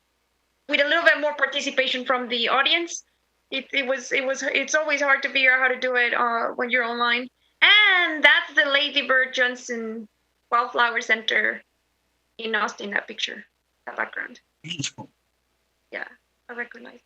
with a little bit more participation from the audience. It's always hard to figure out how to do it when you're online. And that's the Lady Bird Johnson Wildflower Center in Austin. That picture, that background. Beautiful. Yeah, I recognize.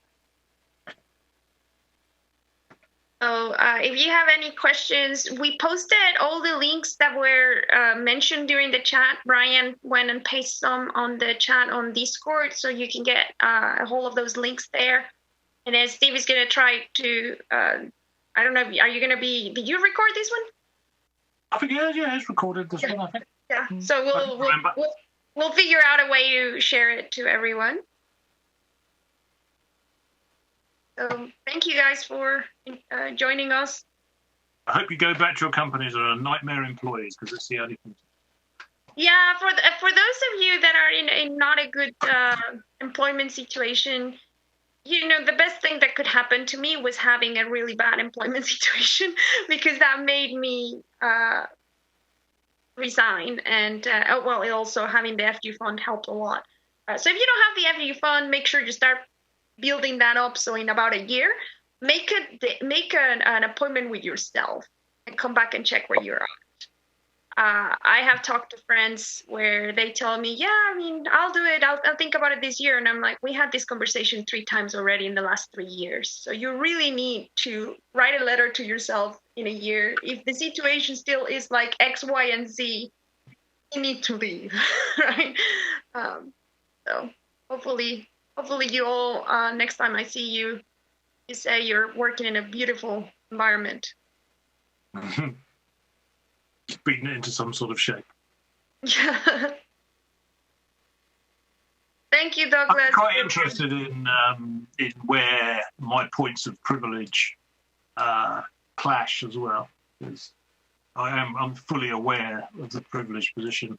So if you have any questions, we posted all the links that were mentioned during the chat. Brian went and pasted some on the chat on Discord, so you can get a hold of those links there. And then Steve is going to try to, I don't know, are you going to be, did you record this one? I think, yeah, it's recorded this one, I think. Yeah, so we'll figure out a way to share it to everyone. So thank you guys for joining us. I hope you go back to your companies that are nightmare employees, because it's the only thing. Yeah, for those of you that are in not a good employment situation, the best thing that could happen to me was having a really bad employment situation, because that made me resign. And it also having the FU fund helped a lot. So if you don't have the FU fund, make sure you start building that up. So in about a year, make an appointment with yourself and come back and check where you're at. I have talked to friends where they tell me, yeah, I'll do it. I'll think about it this year. And I'm like, we had this conversation 3 times already in the last 3 years. So you really need to write a letter to yourself in a year. If the situation still is like X, Y, and Z, you need to leave, right? So hopefully you all, next time I see you, you say you're working in a beautiful environment. Beaten it into some sort of shape. Yeah. Thank you, Douglas. I'm quite interested in where my points of privilege clash as well, because I'm fully aware of the privileged position.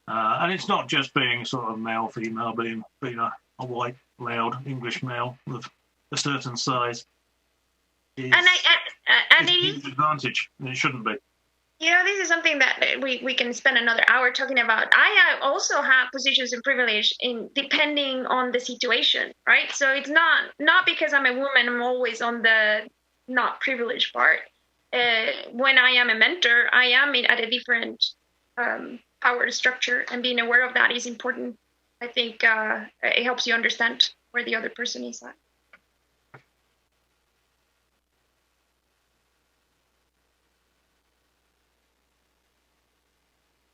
And it's not just being sort of male, female, being a white, loud English male of a certain size is an advantage, and it shouldn't be. This is something that we can spend another hour talking about. I also have positions of privilege depending on the situation, right? So it's not because I'm a woman, I'm always on the not privileged part. When I am a mentor, I am at a different power structure, and being aware of that is important. I think it helps you understand where the other person is at.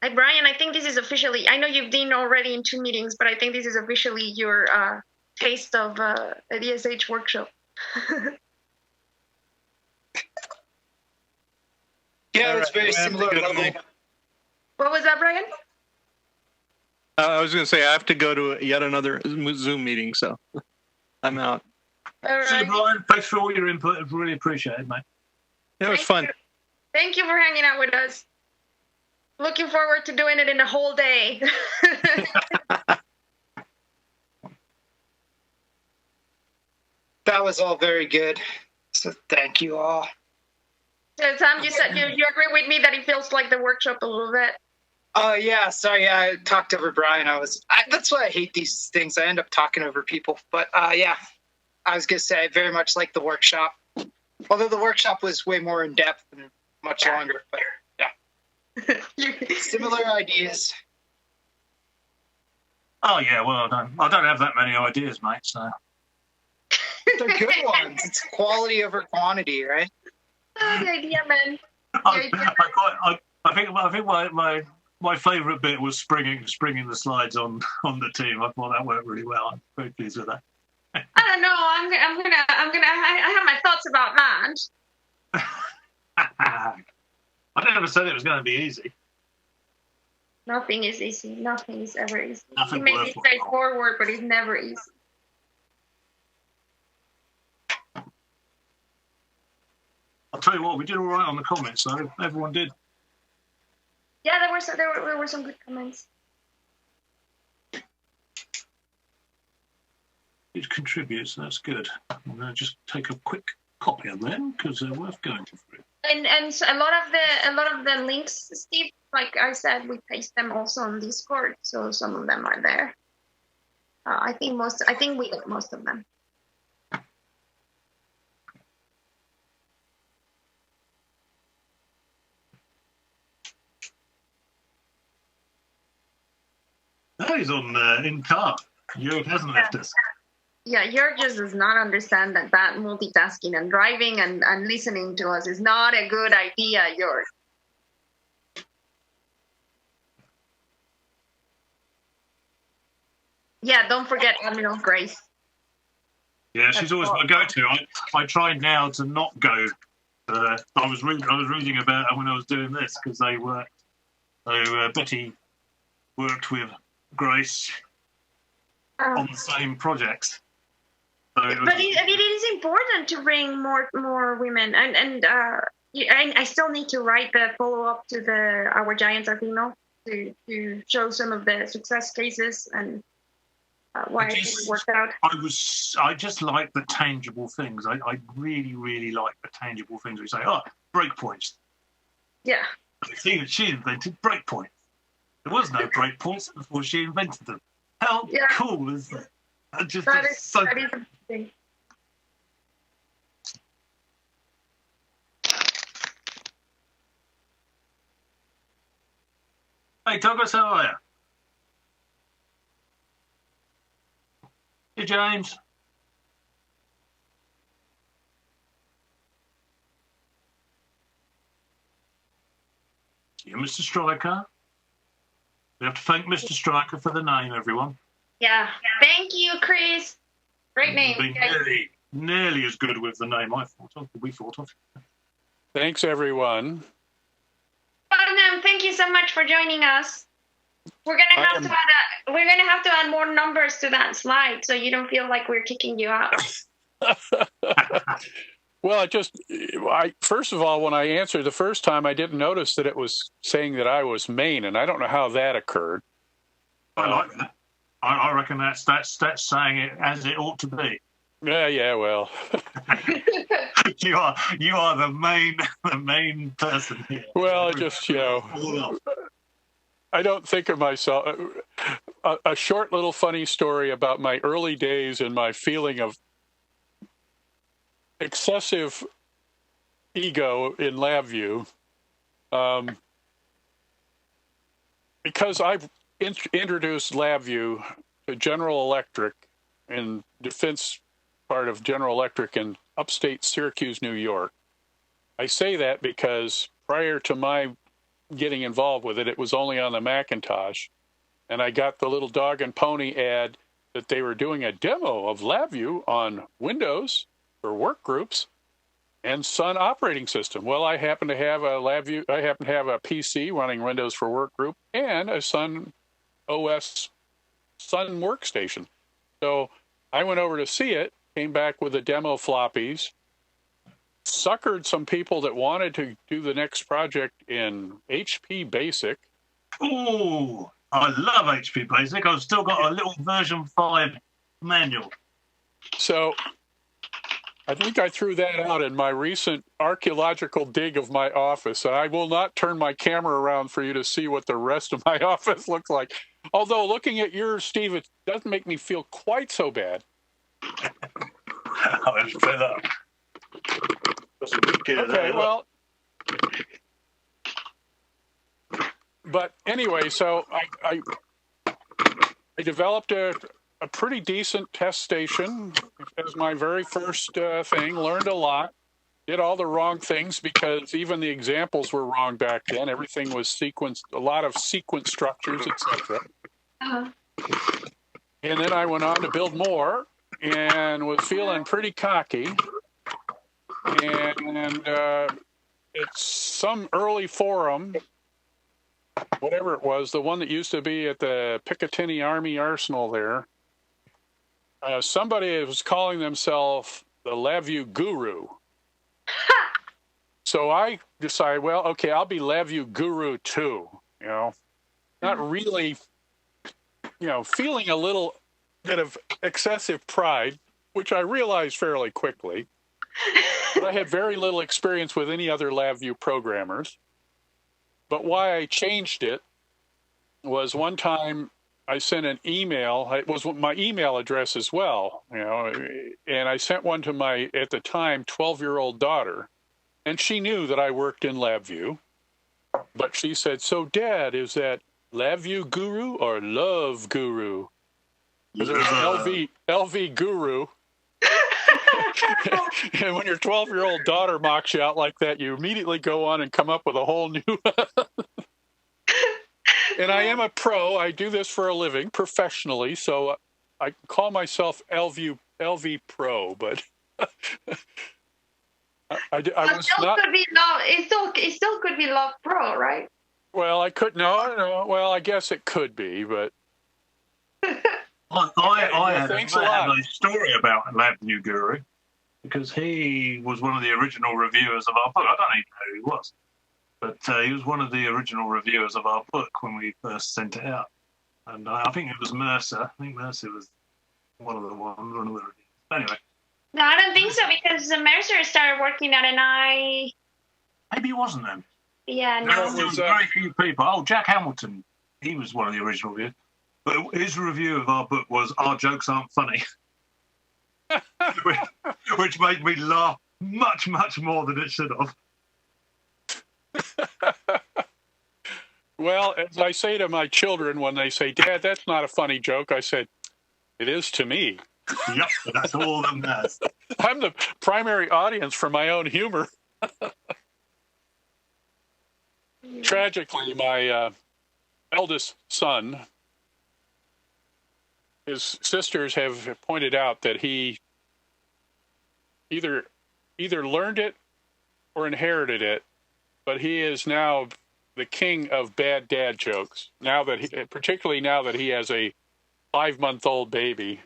Like Brian, I think this is officially, I know you've been already in 2 meetings, but I think this is officially your taste of a DSH workshop. Yeah, it's very similar. What was that, Brian? I was going to say I have to go to yet another Zoom meeting, so I'm out. All See you, right. Brian. Thanks for all your input. I really appreciate it, mate. It was fun. Thank you for hanging out with us. Looking forward to doing it in a whole day. That was all very good. So thank you all. So Tom, you said you agree with me that it feels like the workshop a little bit. Oh yeah, sorry. I talked over Brian. That's why I hate these things. I end up talking over people. But yeah, I was gonna say I very much like the workshop. Although the workshop was way more in depth and much longer. But yeah, similar ideas. Oh yeah, well I don't have that many ideas, mate. So They're good ones. It's quality over quantity, right? Oh, the idea, man. I think my favourite bit was springing the slides on the team. I thought that worked really well. I'm very pleased with that. I don't know. I have my thoughts about that. I never said it was going to be easy. Nothing is easy. Nothing is ever easy. Nothing It may be worthwhile. straightforward, but it's never easy. I'll tell you what, we did all right on the comments, though. Everyone did. Yeah, there were some good comments. It contributes, that's good. I'm going to just take a quick copy of them because they're worth going through. And so a lot of the links, Steve, like I said, we paste them also on Discord, so some of them are there. I think we got most of them. Oh, he's on in car. Jörg hasn't left us. Yeah, Jörg just does not understand that multitasking and driving and listening to us is not a good idea, Jörg. Yeah, don't forget Admiral Grace. Yeah, she's always my go-to. I tried now to not go. I was reading about her when I was doing this because they worked. So Betty worked with Grace on the same projects. So But it is important to bring more women, and I still need to write the follow-up to the Our Giants Are Female to show some of the success cases and why it worked out. I just like the tangible things. I really, really like the tangible things. We say, breakpoints. Yeah. She invented breakpoints. There was no breakpoints before she invented them. How cool is that? That is interesting. Hey, Douglas, how are you? Hey, James. You, Mr. Striker. We have to thank Mr. Striker for the name, everyone. Yeah. Thank you, Chris. Great name. Nearly as good with the name we thought of. Thanks, everyone. Tottenham, thank you so much for joining us. We're gonna have to add more numbers to that slide so you don't feel like we're kicking you out. Well, first of all, when I answered the first time, I didn't notice that it was saying that I was Maine, and I don't know how that occurred. I like that. I reckon that's saying it as it ought to be. Yeah. Well, you are the main person here. Well, just I don't think of myself. A short little funny story about my early days and my feeling of excessive ego in LabVIEW, because I've introduced LabVIEW to General Electric in defense part of General Electric in upstate Syracuse, New York. I say that because prior to my getting involved with it, it was only on the Macintosh, and I got the little dog and pony ad that they were doing a demo of LabVIEW on Windows for work groups, and Sun operating system. Well, I happen to have a LabVIEW. I happen to have a PC running Windows for Workgroup and a Sun OS Sun workstation. So I went over to see it, came back with the demo floppies, suckered some people that wanted to do the next project in HP Basic. Oh, I love HP Basic. I've still got a little version 5 manual. So I think I threw that out in my recent archaeological dig of my office. I will not turn my camera around for you to see what the rest of my office looks like. Although looking at yours, Steve, it doesn't make me feel quite so bad. I'll just put it up. Okay, well, but anyway, so I developed a pretty decent test station as my very first thing. Learned a lot, did all the wrong things because even the examples were wrong back then. Everything was sequenced, a lot of sequence structures, etc. And then I went on to build more and was feeling pretty cocky. And it's some early forum, whatever it was, the one that used to be at the Picatinny Army Arsenal there. Somebody was calling themselves the LabVIEW Guru. So I decided, well, okay, I'll be LabVIEW Guru too. You know, not really, you know, feeling a little bit of excessive pride, which I realized fairly quickly. But I had very little experience with any other LabVIEW programmers. But why I changed it was one time I sent an email. It was my email address as well, you know, and I sent one to my, at the time, 12-year-old daughter. And she knew that I worked in LabVIEW. But she said, so Dad, is that LabVIEW Guru or Love Guru? Because it was LV Guru. And when your 12-year-old daughter mocks you out like that, you immediately go on and come up with a whole new... And I am a pro. I do this for a living professionally, so I call myself LV Pro, but I was not... Could be love. It still could be Love Pro, right? Well, I could... No. Well, I guess it could be, but... I have a story about LabVIEW Guru because he was one of the original reviewers of our book. I don't even know who he was, but he was one of the original reviewers of our book when we first sent it out. And I think it was Mercer. I think Mercer was one of the reviewers. Anyway. No, I don't think so because Mercer started working at an eye. Maybe it wasn't then. Yeah, no. There was very few people. Oh, Jack Hamilton. He was one of the original reviewers. But his review of our book was "Our jokes aren't funny," which made me laugh much, much more than it should have. Well, as I say to my children when they say, "Dad, that's not a funny joke," I said, "It is to me." Yep, that's all that matters. I'm the primary audience for my own humor. Tragically, my eldest son, his sisters have pointed out that he either learned it or inherited it, but he is now the king of bad dad jokes. Now that particularly now that he has a 5-month-old baby.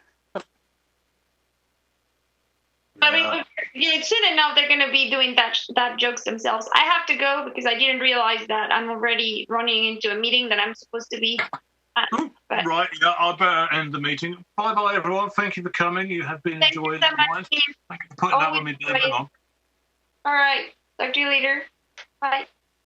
I mean, you shouldn't know they're going to be doing that jokes themselves. I have to go because I didn't realize that I'm already running into a meeting that I'm supposed to be at. Right, yeah, I better end the meeting. Bye-bye, everyone. Thank you for coming. You have been enjoying the wine. Thank you for putting that with me, David, on. All right. Talk to you later. Bye.